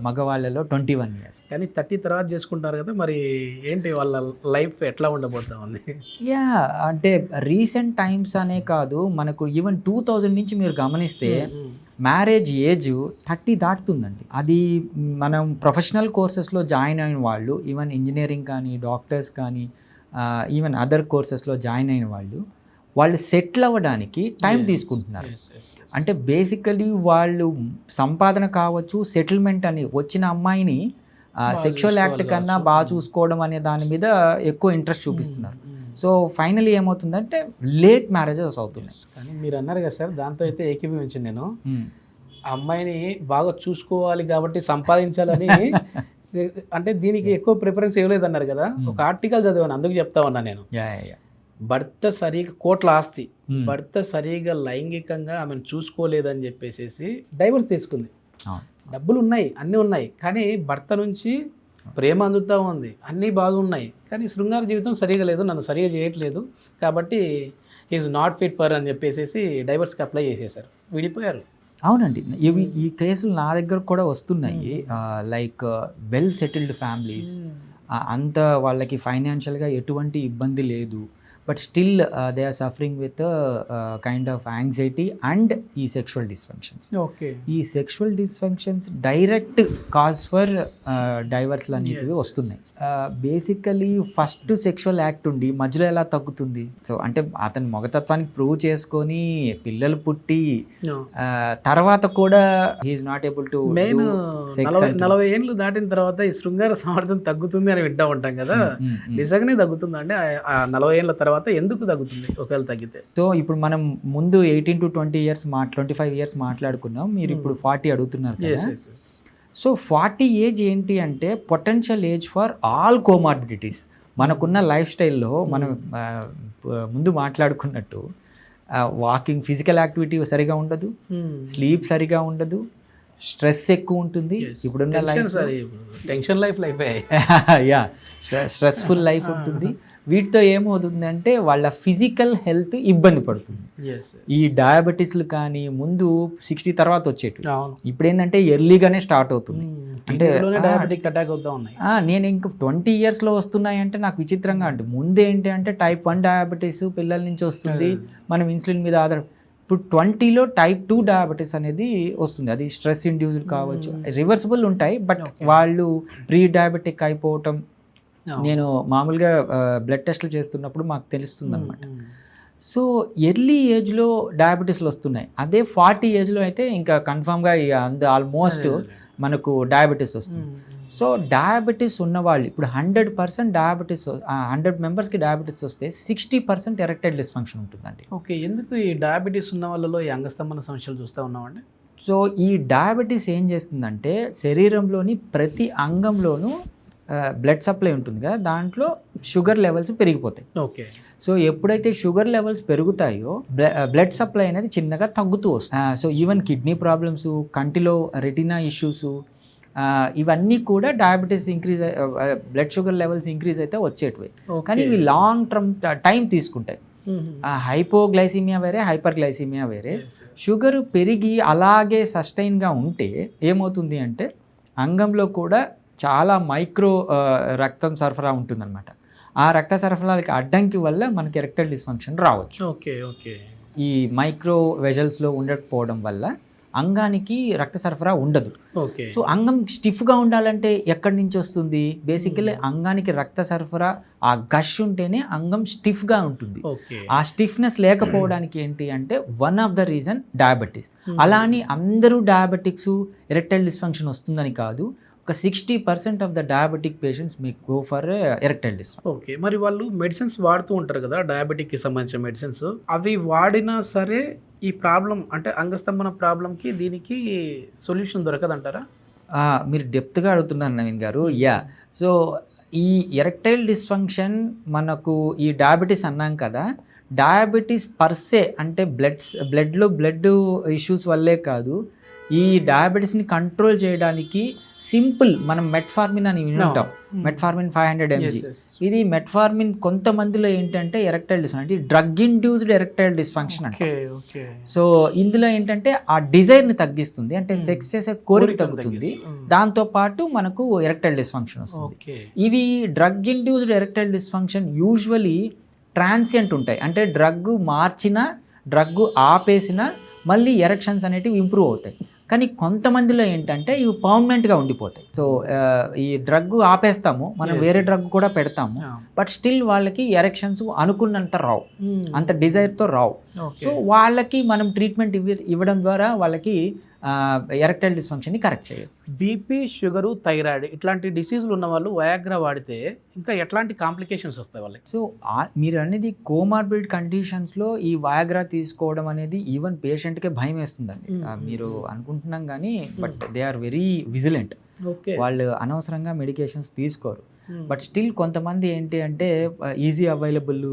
మగవాళ్ళలో 21 ఇయర్స్. కానీ 30 తర్వాత చేసుకుంటారు కదా, మరి ఏంటి వాళ్ళ లైఫ్ ఎట్లా ఉండబోతా ఉంది? అంటే రీసెంట్ టైమ్స్ అనే కాదు, మనకు ఈవెన్ 2000 నుంచి మీరు గమనిస్తే మ్యారేజ్ ఏజ్ 30 దాటుతుందండి. అది మనం ప్రొఫెషనల్ కోర్సెస్లో జాయిన్ అయిన వాళ్ళు, ఈవెన్ ఇంజనీరింగ్ కానీ డాక్టర్స్ కానీ ఈవెన్ అదర్ కోర్సెస్లో జాయిన్ అయిన వాళ్ళు సెటిల్ అవ్వడానికి టైం తీసుకుంటున్నారు. అంటే బేసికలీ వాళ్ళు సంపాదన కావచ్చు, సెటిల్మెంట్ అని వచ్చిన అమ్మాయిని సెక్షువల్ యాక్ట్ కన్నా బాగా చూసుకోవడం అనే దాని మీద ఎక్కువ ఇంట్రెస్ట్ చూపిస్తున్నారు. సో ఫైనలీ ఏమవుతుందంటే లేట్ మ్యారేజెస్ అవుతున్నాయి. కానీ మీరు అన్నారు కదా సార్, దాంతో అయితే ఏకీభవించాను నేను. ఆ అమ్మాయిని బాగా చూసుకోవాలి కాబట్టి సంపాదించాలని అంటే దీనికి ఎక్కువ ప్రిఫరెన్స్ ఇవ్వలేదన్నారు కదా. ఒక ఆర్టికల్ చదివాను, అందుకు చెప్తా ఉన్నా నేను. భర్త సరిగా కోట్ల ఆస్తి, భర్త సరిగా లైంగికంగా ఆమెను చూసుకోలేదని చెప్పేసి డైవర్స్ తీసుకుంది. డబ్బులు ఉన్నాయి, అన్నీ ఉన్నాయి, కానీ భర్త నుంచి ప్రేమ అందుతూ ఉంది, అన్నీ బాగున్నాయి, కానీ శృంగార జీవితం సరిగా లేదు, నన్ను సరిగా చేయట్లేదు, కాబట్టి ఈజ్ నాట్ ఫిట్ ఫర్ అని చెప్పేసి డైవర్స్కి అప్లై చేసేసారు, విడిపోయారు. అవునండి, ఈ కేసులు నా దగ్గర కూడా వస్తున్నాయి. లైక్ వెల్ సెటిల్డ్ ఫ్యామిలీస్, అంత వాళ్ళకి ఫైనాన్షియల్గా ఎటువంటి ఇబ్బంది లేదు, but still they are suffering with kind of anxiety and ఈ సెక్షువల్ డిస్ఫంక్షన్స్. ఓకే. ఈ sexual dysfunctions direct cause for డైవర్స్లు అనేవి వస్తున్నాయి. బేసికలీ ఫస్ట్ సెక్షువల్ యాక్ట్ ఉండి మధ్యలో ఎలా తగ్గుతుంది? సో అంటే అతను మగతత్వానికి ప్రూవ్ చేసుకొని పిల్లలు పుట్టి తర్వాత కూడా he's not able to. Main 40 ఏళ్ళు దాటిన తర్వాత ఈ శృంగార సామర్థ్యం తగ్గుతుంది అని వింటా ఉంటాం కదా, నిజంగానే తగ్గుతుంది అంటే 40 ఏళ్ళ తర్వాత ఎందుకు తగ్గుతుంది ఒకవేళ తగ్గితే? సో ఇప్పుడు మనం ముందు 18 to 20 ఇయర్స్ 25 ఇయర్స్ మాట్లాడుకున్నాం, మీరు ఇప్పుడు 40 అడుగుతున్నారు కదా. సో 40 ఏజ్ ఏంటి అంటే potential age for all comorbidities. మనకున్న లైఫ్ స్టైల్లో మనం ముందు మాట్లాడుకున్నట్టు వాకింగ్, ఫిజికల్ యాక్టివిటీ సరిగా ఉండదు, స్లీప్ సరిగా ఉండదు, స్ట్రెస్ ఎక్కువ ఉంటుంది. ఇప్పుడున్న life tension life yeah stressful life ఉంటుంది. వీటితో ఏమవుతుందంటే వాళ్ళ ఫిజికల్ హెల్త్ ఇబ్బంది పడుతుంది. ఈ డయాబెటీస్లు కానీ ముందు 60 తర్వాత వచ్చేవి, ఇప్పుడు ఏంటంటే ఎర్లీగానే స్టార్ట్ అవుతుంది. అంటే డయాబెటిక్ అటాక్ అవుతా ఉన్నాయి. నేను ఇంకా 20 ఇయర్స్లో వస్తున్నాయి అంటే నాకు విచిత్రంగా అంటే ముందేంటి అంటే టైప్ 1 డయాబెటీస్ పిల్లల నుంచి వస్తుంది, మనం ఇన్సులిన్ మీద ఇప్పుడు 20లో టైప్ 2 డయాబెటీస్ అనేది వస్తుంది. అది స్ట్రెస్ ఇండ్యూస్డ్ కావచ్చు, రివర్సిబుల్ ఉంటాయి, బట్ వాళ్ళు ప్రీ డయాబెటిక్ అయిపోవటం నేను మామూలుగా బ్లడ్ టెస్ట్లు చేస్తున్నప్పుడు మాకు తెలుస్తుంది అనమాట. సో ఎర్లీ ఏజ్లో డయాబెటీస్లు వస్తున్నాయి. అదే 40 ఏజ్లో అయితే ఇంకా కన్ఫామ్గా ఆల్మోస్ట్ మనకు డయాబెటీస్ వస్తుంది. సో డయాబెటీస్ ఉన్నవాళ్ళు ఇప్పుడు 100% డయాబెటీస్ 100 మెంబర్స్కి డయాబెటీస్ వస్తే 60% ఎరెక్టైల్ డిస్ఫంక్షన్ ఉంటుందండి. ఓకే, ఎందుకు ఈ డయాబెటీస్ ఉన్న వాళ్ళలో ఈ అంగస్తంభన సమస్యలు చూస్తూ ఉన్నామండి? సో ఈ డయాబెటీస్ ఏం చేస్తుందంటే శరీరంలోని ప్రతి అంగంలోనూ బ్లడ్ సప్లై ఉంటుంది కదా, దాంట్లో షుగర్ లెవెల్స్ పెరిగిపోతాయి. ఓకే. సో ఎప్పుడైతే షుగర్ లెవెల్స్ పెరుగుతాయో బ్లడ్ సప్లై అనేది చిన్నగా తగ్గుతూ వస్తుంది. సో ఈవెన్ కిడ్నీ ప్రాబ్లమ్స్, కంటిలో రెటినా ఇష్యూస్, ఇవన్నీ కూడా diabetes increase, blood sugar levels increase అయితే వచ్చేటివి. కానీ ఇవి లాంగ్ టర్మ్ టైం తీసుకుంటాయి. హైపోగ్లైసీమియా వేరే, హైపర్ గ్లైసీమియా వేరే. షుగర్ పెరిగి అలాగే సస్టైన్గా ఉంటే ఏమవుతుంది అంటే అంగంలో కూడా చాలా మైక్రో రక్తం సరఫరా ఉంటుందన్నమాట. ఆ రక్త సరఫరాలకి అడ్డంకి వల్ల మనకి ఎరెక్టైల్ డిస్ఫంక్షన్ రావచ్చు. Okay okay. ఈ మైక్రో వెజల్స్లో ఉండకపోవడం వల్ల అంగానికి రక్త సరఫరా ఉండదు. ఓకే. సో అంగం స్టిఫ్గా ఉండాలంటే ఎక్కడి నుంచి వస్తుంది? బేసికలీ అంగానికి రక్త సరఫరా ఆ గష్ ఉంటేనే అంగం స్టిఫ్గా ఉంటుంది. ఓకే. ఆ స్టిఫ్నెస్ లేకపోవడానికి ఏంటి అంటే one of the reason diabetes. అలా అని అందరూ డయాబెటిక్స్ ఎరెక్టైల్ డిస్ఫంక్షన్ వస్తుందని కాదు. ఒక 60% of the diabetic patients may go for erectile dysfunction. Okay. మరి వాళ్ళు మెడిసిన్స్ వాడుతూ ఉంటారు కదా, డయాబెటిక్కి సంబంధించిన మెడిసిన్స్, అవి వాడినా సరే ఈ ప్రాబ్లం అంటే అంగస్తంభన ప్రాబ్లంకి దీనికి సొల్యూషన్ దొరకదంటారా? మీరు డెప్త్గా అడుగుతున్నారు నవీన్ గారు. సో ఈ ఎరెక్టైల్ డిస్ఫంక్షన్ మనకు ఈ డయాబెటీస్ అన్నాం కదా, డయాబెటీస్ పర్సే అంటే బ్లడ్లో బ్లడ్ ఇష్యూస్ వల్లే కాదు. ఈ డయాబెటీస్ని కంట్రోల్ చేయడానికి సింపుల్ మనం మెట్ఫార్మిన్ అని వింటాం. Metformin 500 mg. ఇది మెట్ఫార్మిన్ కొంతమందిలో ఏంటంటే ఎరెక్టైల్ డిస్ఫంక్షన్ అంటే డ్రగ్ ఇండ్యూస్డ్ ఎరెక్టైల్ డిస్ఫంక్షన్ అంటే. సో ఇందులో ఏంటంటే ఆ డిజైర్ని తగ్గిస్తుంది, అంటే సెక్స్ చేసే కోరిక తగ్గుతుంది, దాంతోపాటు మనకు ఎరెక్టైల్ డిస్ఫంక్షన్ వస్తుంది. ఇవి drug induced erectile dysfunction usually transient ఉంటాయి, అంటే డ్రగ్ మార్చినా డ్రగ్ ఆపేసినా మళ్ళీ ఎరెక్షన్స్ అనేటివి ఇంప్రూవ్ అవుతాయి. కానీ కొంతమందిలో ఏంటంటే ఇవి పర్మనెంట్గా ఉండిపోతాయి. సో ఈ డ్రగ్ ఆపేస్తాము, మనం వేరే డ్రగ్ కూడా పెడతాము, బట్ స్టిల్ వాళ్ళకి ఎరెక్షన్స్ అనుకున్నంత రావు, అంత డిజైర్తో రావు. సో వాళ్ళకి మనం ట్రీట్మెంట్ ఇవ్వడం ద్వారా వాళ్ళకి ఎరెక్టైల్ డిస్ఫంక్షన్ని కరెక్ట్ చేయదు. బీపీ, షుగరు, థైరాయిడ్ ఇట్లాంటి డిసీజులు ఉన్న వాళ్ళు వయాగ్రా వాడితే ఇంకా ఎట్లాంటి కాంప్లికేషన్స్ వస్తాయి వాళ్ళకి? సో మీరు అనేది కోమార్బిడ్ కండిషన్స్లో ఈ వయాగ్రా తీసుకోవడం అనేది ఈవెన్ పేషెంట్కే భయం వేస్తుందండి. మీరు అనుకుంటున్నాం కానీ but they are very vigilant. వాళ్ళు అనవసరంగా మెడికేషన్స్ తీసుకోరు, బట్ స్టిల్ కొంతమంది ఏంటి అంటే ఈజీ అవైలబుల్,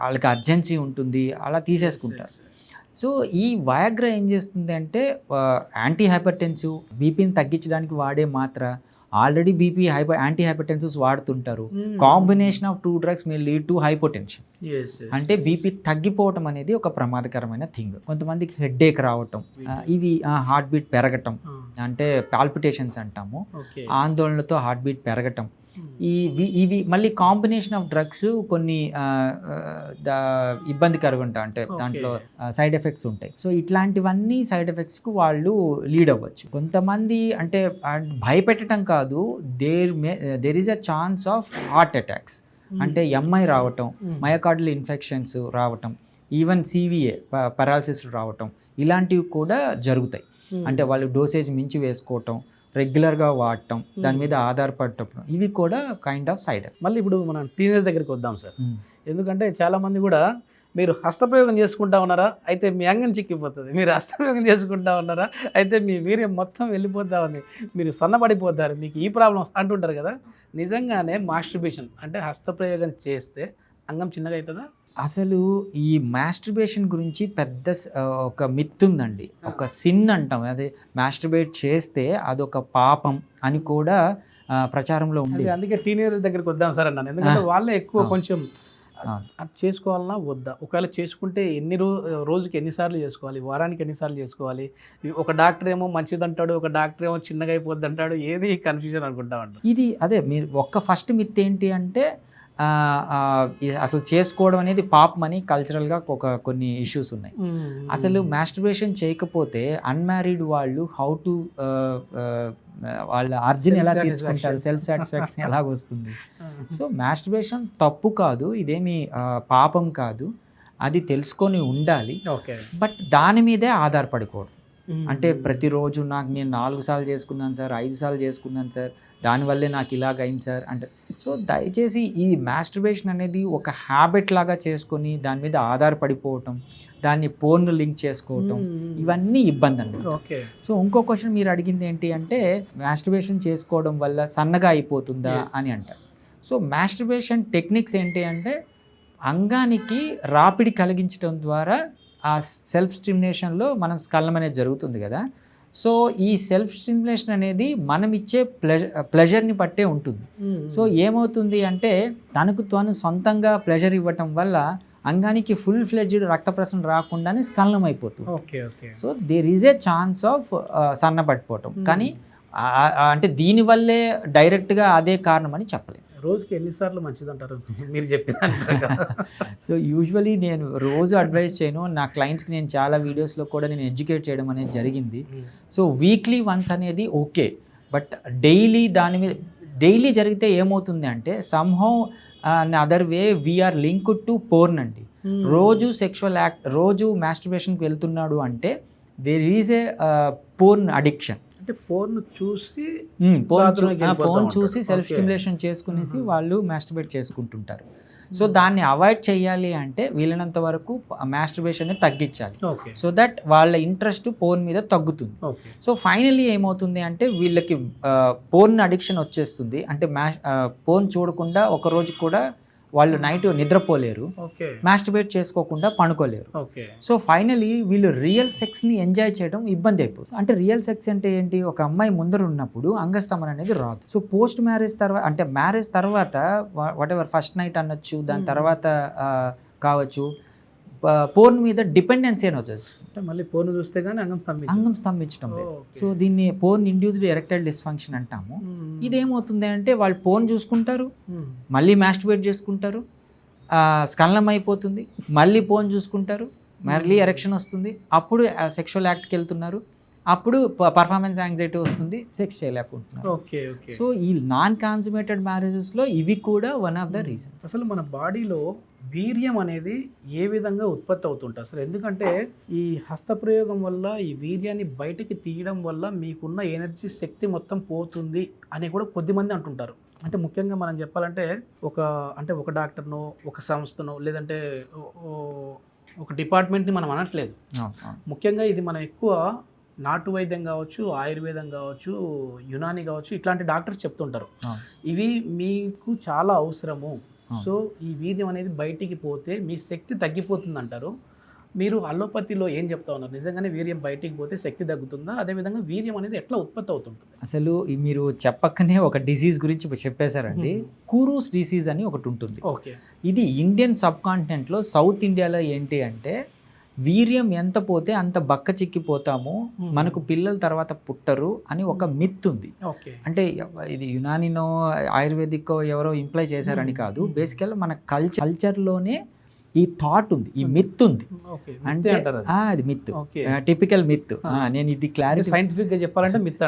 వాళ్ళకి అర్జెన్సీ ఉంటుంది, అలా తీసేసుకుంటారు. సో ఈ వయాగ్రా ఏం చేస్తుంది అంటే యాంటీ హైపర్టెన్సివ్, బీపీని తగ్గించడానికి వాడే మాత్ర, ఆల్రెడీ బీపీ యాంటీ హైపర్టెన్సివ్స్ వాడుతుంటారు. Combination of 2 drugs may lead to hypotension. అంటే బీపీ తగ్గిపోవటం అనేది ఒక ప్రమాదకరమైన థింగ్. కొంతమందికి హెడ్ఏక్ రావటం, ఇవి హార్ట్ బీట్ పెరగటం, అంటే పాల్పిటేషన్స్ అంటాము, ఆందోళనతో హార్ట్ బీట్ పెరగటం, ఇవి మళ్ళీ కాంబినేషన్ ఆఫ్ డ్రగ్స్ కొన్ని ఇబ్బందికరంగా ఉంటాయి, అంటే దాంట్లో సైడ్ ఎఫెక్ట్స్ ఉంటాయి. సో ఇట్లాంటివన్నీ సైడ్ ఎఫెక్ట్స్కి వాళ్ళు లీడ్ అవ్వచ్చు. కొంతమంది అంటే భయపెట్టడం కాదు, there is a chance of heart attacks, అంటే ఎంఐ రావటం, మయోకార్డియల్ ఇన్ఫెక్షన్స్ రావటం, ఈవెన్ సివిఏ పెరాలసిస్ రావటం, ఇలాంటివి కూడా జరుగుతాయి. అంటే వాళ్ళు డోసేజ్ మించి వేసుకోవటం, రెగ్యులర్గా వాడటం, దాని మీద ఆధారపడటం, ఇవి కూడా కైండ్ ఆఫ్ సైడ్ ఎఫెక్ట్. మళ్ళీ ఇప్పుడు మనం టీనేజ్ దగ్గరికి వద్దాం సార్. ఎందుకంటే చాలామంది కూడా మీరు హస్తప్రయోగం చేసుకుంటా ఉన్నారా, అయితే మీ అంగం చిక్కిపోతుంది, మీరు హస్తప్రయోగం చేసుకుంటా ఉన్నారా, అయితే మీ వీర్యం మొత్తం వెళ్ళిపోతా ఉంది, మీరు సన్నబడిపోతారు, మీకు ఈ ప్రాబ్లమ్స్ అంటుంటారు కదా. నిజంగానే మాస్టర్బేషన్ అంటే హస్తప్రయోగం చేస్తే అంగం చిన్నగా అవుతుందా? అసలు ఈ మాస్టర్బేషన్ గురించి పెద్ద ఒక మిత్ ఉందండి, ఒక సిన్ అంటాం. అదే మాస్టర్బేట్ చేస్తే అదొక పాపం అని కూడా ప్రచారంలో ఉంది. అందుకే టీనేజర్ దగ్గరికి వద్దాం సార్ అన్నాను, ఎందుకంటే వాళ్ళే ఎక్కువ కొంచెం చేసుకోవాలన్నా వద్దా, ఒకవేళ చేసుకుంటే రోజుకి ఎన్నిసార్లు చేసుకోవాలి, వారానికి ఎన్నిసార్లు చేసుకోవాలి, ఒక డాక్టర్ ఏమో మంచిది అంటాడు, ఒక డాక్టర్ ఏమో చిన్నగా అయిపోద్ది అంటాడు, ఏది కన్ఫ్యూజన్ అనుకుంటా ఉంటాడు. ఇది అదే మీరు ఫస్ట్ మిత్ ఏంటి అంటే అసలు చేసుకోవడం అనేది పాపం అని కల్చరల్గా కొన్ని ఇష్యూస్ ఉన్నాయి. అసలు మాస్టర్బేషన్ చేయకపోతే అన్మ్యారీడ్ వాళ్ళు హౌ టు వాళ్ళ అర్జున్ ఎలా తీర్చుకుంటారు, సెల్ఫ్ సాటిస్ఫాక్షన్ ఎలాగ వస్తుంది? సో మాస్టర్బేషన్ తప్పు కాదు, ఇదేమి పాపం కాదు, అది తెలుసుకొని ఉండాలి, బట్ దాని మీదే ఆధారపడకూడదు. అంటే ప్రతిరోజు నేను 4 సార్లు చేసుకున్నాను సార్, 5 సార్లు చేసుకున్నాను సార్, దానివల్లే నాకు ఇలాగ అయింది సార్ అంటే. సో దయచేసి ఈ మాస్టర్బేషన్ అనేది ఒక హ్యాబిట్ లాగా చేసుకొని దాని మీద ఆధారపడిపోవటం, దాన్ని పోర్న్ లింక్ చేసుకోవటం, ఇవన్నీ ఇబ్బంది అండి. సో ఇంకో క్వశ్చన్ మీరు అడిగింది ఏంటి అంటే మాస్టర్బేషన్ చేసుకోవడం వల్ల సన్నగా అయిపోతుందా అని అంటారు. సో మాస్టర్బేషన్ టెక్నిక్స్ ఏంటి అంటే అంగానికి రాపిడి కలిగించడం ద్వారా ఆ సెల్ఫ్ స్టిమ్యులేషన్లో మనం స్ఖలనం అనేది జరుగుతుంది కదా. సో ఈ సెల్ఫ్ స్టిమ్యులేషన్ అనేది మనం ఇచ్చే ప్లెజర్ని బట్టే ఉంటుంది. సో ఏమవుతుంది అంటే తనకు తాను సొంతంగా ప్లెజర్ ఇవ్వటం వల్ల అంగానికి ఫుల్ ఫ్లెడ్జ్డ్ రక్త ప్రసరణ రాకుండానే స్ఖలనం అయిపోతుంది. So there is a chance of సన్నబడిపోవటం. కానీ అంటే దీనివల్లే డైరెక్ట్గా అదే కారణం అని చెప్పలేము. రోజుకి ఎన్నిసార్లు మంచిది అంటారు మీరు చెప్పిన సో యూజువలీ నేను రోజు అడ్వైస్ చేయను, నా క్లయింట్స్కి నేను చాలా వీడియోస్లో కూడా నేను ఎడ్యుకేట్ చేయడం అనేది జరిగింది. సో వీక్లీ వన్స్ అనేది ఓకే, బట్ డైలీ జరిగితే ఏమవుతుంది అంటే somehow other way we're linked to porn అండి. రోజు సెక్షువల్ యాక్ట్, రోజు మాస్టర్బేషన్కి వెళ్తున్నాడు అంటే there is a porn addiction. అంటే ఫోన్ చూసి సెల్ఫ్ స్టిమ్యులేషన్ చేసుకునేసి వాళ్ళు మాస్టర్బేట్ చేసుకుంటుంటారు. సో దాన్ని అవాయిడ్ చేయాలి అంటే వీలైనంత వరకు మాస్టర్బేషన్ తగ్గించాలి, సో దట్ వాళ్ళ ఇంట్రెస్ట్ పోర్న్ మీద తగ్గుతుంది. సో ఫైనలీ ఏమవుతుంది అంటే వీళ్ళకి పోర్న్ అడిక్షన్ వచ్చేస్తుంది. అంటే పోర్న్ చూడకుండా ఒక రోజు కూడా వాళ్ళు నైట్ నిద్రపోలేరు, మాస్టర్బేట్ చేసుకోకుండా పడుకోలేరు. సో ఫైనలీ వీళ్ళు రియల్ సెక్స్ని ఎంజాయ్ చేయడం ఇబ్బంది అయిపోతుంది. అంటే రియల్ సెక్స్ అంటే ఏంటి, ఒక అమ్మాయి ముందర ఉన్నప్పుడు అంగస్తంభన అనేది రాదు. సో పోస్ట్ మ్యారేజ్ తర్వాత, అంటే మ్యారేజ్ తర్వాత వాట్ ఎవర్ ఫస్ట్ నైట్ అనొచ్చు, దాని తర్వాత కావచ్చు, పోర్న్ మీద డిపెండెన్సీ అని వచ్చేస్తుంది. అంటే మళ్ళీ పోర్న్ చూస్తే కానీ అంగం స్తంభించడం లేదు. సో దీన్ని పోర్న్ ఇండ్యూస్డ్ ఎరెక్టైల్ డిస్ఫంక్షన్ అంటాము. ఇదేమవుతుంది అంటే వాళ్ళు పోర్న్ చూసుకుంటారు, మళ్ళీ మాస్టర్బేట్ చేసుకుంటారు, స్ఖలనం అయిపోతుంది, మళ్ళీ పోర్న్ చూసుకుంటారు, మళ్ళీ ఎరెక్షన్ వస్తుంది, అప్పుడు సెక్షువల్ యాక్ట్కి వెళ్తున్నారు, అప్పుడు పర్ఫార్మెన్స్ యాంగ్జైటీ వస్తుంది, సెక్స్ చేయలేకుంటున్నారు. సో ఈ నాన్ కాన్సుమేటెడ్ మ్యారేజెస్లో ఇవి కూడా వన్ ఆఫ్ ద రీజన్. అసలు మన బాడీలో వీర్యం అనేది ఏ విధంగా ఉత్పత్తి అవుతుంటుంది అసలు? ఎందుకంటే ఈ హస్తప్రయోగం వల్ల ఈ వీర్యాన్ని బయటికి తీయడం వల్ల మీకున్న ఎనర్జీ శక్తి మొత్తం పోతుంది అని కూడా కొద్దిమంది అంటుంటారు. అంటే ముఖ్యంగా మనం చెప్పాలంటే ఒక డాక్టర్నో, ఒక సంస్థనో, లేదంటే ఒక డిపార్ట్మెంట్ని మనం అనట్లేదు. ముఖ్యంగా ఇది మనం ఎక్కువ నాటు వైద్యం కావచ్చు, ఆయుర్వేదం కావచ్చు, యునాని కావచ్చు, ఇట్లాంటి డాక్టర్స్ చెప్తుంటారు ఇవి మీకు చాలా అవసరము. సో ఈ వీర్యం అనేది బయటికి పోతే మీ శక్తి తగ్గిపోతుంది అంటారు. మీరు అలోపతిలో ఏం చెప్తా ఉన్నారు? నిజంగానే వీర్యం బయటికి పోతే శక్తి తగ్గుతుందా? అదేవిధంగా వీర్యం అనేది ఎట్లా ఉత్పత్తి అవుతుంటుంది? అసలు మీరు చెప్పకనే ఒక డిసీజ్ గురించి చెప్పేశారండి. కూరూస్ డిసీజ్ అని ఒకటి ఉంటుంది. ఇది ఇండియన్ సబ్ కాంటినెంట్లో సౌత్ ఇండియాలో ఏంటి అంటే వీర్యం ఎంత పోతే అంత బక్క చిక్కిపోతాము, మనకు పిల్లల తర్వాత పుట్టరు అని ఒక మిత్ ఉంది. అంటే ఇది యునానినో ఆయుర్వేదిక్కో ఎవరో ఇంప్లై చేశారని కాదు, బేసికల్గా మన కల్చర్లోనే ఈ థాట్ ఉంది, ఈ మిత్ ఉంది. అంటే అది మిత్, టిపికల్ మిత్. నేను ఇది క్లారిటీ సైంటిఫిక్గా చెప్పాలంటే మిత్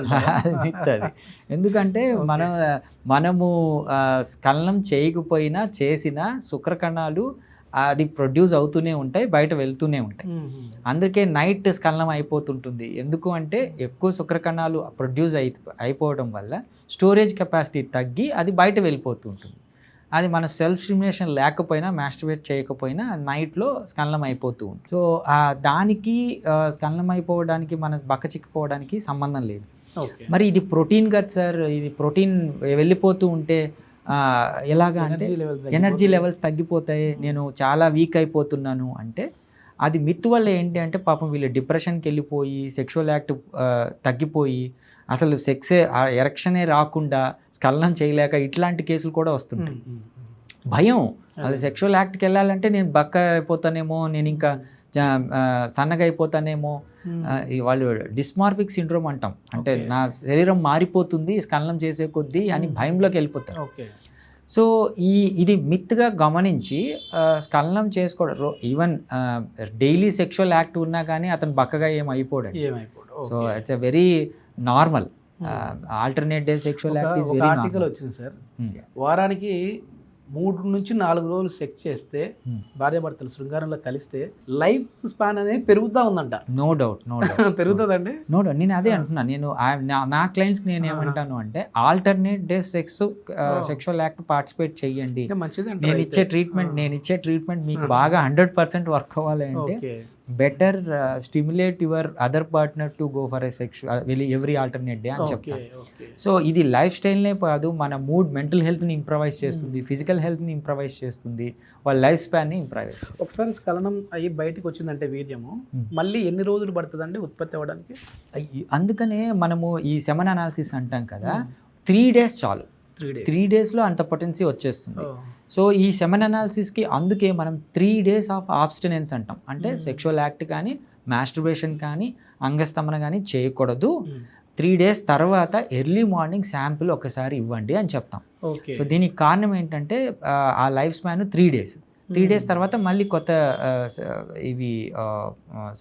మిత్ అది. ఎందుకంటే మనము స్ఖలనం చేయకపోయినా చేసిన శుక్రకణాలు అది ప్రొడ్యూస్ అవుతూనే ఉంటాయి, బయట వెళ్తూనే ఉంటాయి. అందుకే నైట్ స్ఖలనం అయిపోతుంటుంది. ఎందుకు అంటే ఎక్కువ శుక్రకణాలు ప్రొడ్యూస్ అయిపోవడం వల్ల స్టోరేజ్ కెపాసిటీ తగ్గి అది బయట వెళ్ళిపోతూ ఉంటుంది. అది మన సెల్ఫ్ స్టిమ్యులేషన్ లేకపోయినా, మాస్టర్బేట్ చేయకపోయినా నైట్లో స్ఖలనం అయిపోతూ ఉంటుంది. సో దానికి స్ఖలనం అయిపోవడానికి, మన బక్క చిక్కిపోవడానికి సంబంధం లేదు. మరి ఇది ప్రోటీన్ కదా సార్, ఇది ప్రోటీన్ వెళ్ళిపోతూ ఉంటే ఎలాగా అంటే ఎనర్జీ లెవెల్స్ తగ్గిపోతాయి, నేను చాలా వీక్ అయిపోతున్నాను అంటే అది మిత్ వల్ల ఏంటి అంటే పాపం వీళ్ళు డిప్రెషన్కి వెళ్ళిపోయి, సెక్షువల్ యాక్ట్ తగ్గిపోయి, అసలు ఎరెక్షనే రాకుండా స్ఖలనం చేయలేక ఇట్లాంటి కేసులు కూడా వస్తుంటాయి. భయం, అది సెక్షువల్ యాక్ట్కి వెళ్ళాలంటే నేను బక్క అయిపోతానేమో, నేను ఇంకా సన్నగా అయిపోతానేమో, వాళ్ళు డిస్మార్ఫిక్ సిండ్రోమ్ అంటాం, అంటే నా శరీరం మారిపోతుంది స్ఖలనం చేసే కొద్దీ అని భయంలోకి వెళ్ళిపోతారు. సో ఇది మిత్గా గమనించి స్ఖలనం చేసుకోవడం, ఈవెన్ డైలీ సెక్షువల్ యాక్ట్ ఉన్నా కానీ అతను బక్కగా ఏం అయిపోడు. So it's a very normal alternate day sexual act is very article వచ్చింది సార్, వారానికి 3 నుంచి 4 రోజులు సెక్స్ చేస్తే భార్యాభర్తలు శృంగారంలో కలిస్తే లైఫ్ స్పాన్ అనేది పెరుగుతూ ఉందంట. నో డౌట్ పెరుగుతుందండి. నో డౌట్, నేను అదే అంటున్నా. నేను నా క్లయింట్స్కి నేను ఏమంటాను అంటే alternate day sexual act participate చెయ్యండి. నేను ఇచ్చే ట్రీట్మెంట్ మీకు బాగా 100% వర్క్ అవ్వాలి అంటే better stimulate your other partner to go for a sexual every alternate day అని చెప్తాను. సో ఇది లైఫ్ స్టైల్నే కాదు, మన మూడ్, మెంటల్ హెల్త్ని ఇంప్రవైజ్ చేస్తుంది, ఫిజికల్ హెల్త్ని ఇంప్రవైజ్ చేస్తుంది, వాళ్ళ లైఫ్ స్పాన్ని ఇంప్రవైజ్. ఒకసారి స్ఖలనం అయ్యి బయటకు వచ్చిందంటే వీర్యము మళ్ళీ ఎన్ని రోజులు పడుతుందండి ఉత్పత్తి అవ్వడానికి? అందుకనే మనము ఈ సెమన్ అనాలిసిస్ అంటాం కదా, 3 days చాలు. 3 daysలో అంత పొటెన్సీ వచ్చేస్తుంది. సో ఈ సెమన్ అనాలిసిస్కి అందుకే మనం 3 days ఆఫ్ ఆబ్స్టినెన్స్ అంటాం. అంటే సెక్షువల్ యాక్ట్ కానీ, మాస్టర్బేషన్ కానీ, అంగస్తంభన కానీ చేయకూడదు. 3 days తర్వాత ఎర్లీ మార్నింగ్ శాంపిల్ ఒకసారి ఇవ్వండి అని చెప్తాం. ఓకే. సో దీనికి కారణం ఏంటంటే ఆ లైఫ్ స్పాన్ 3 days. 3 days తర్వాత మళ్ళీ కొత్త ఇవి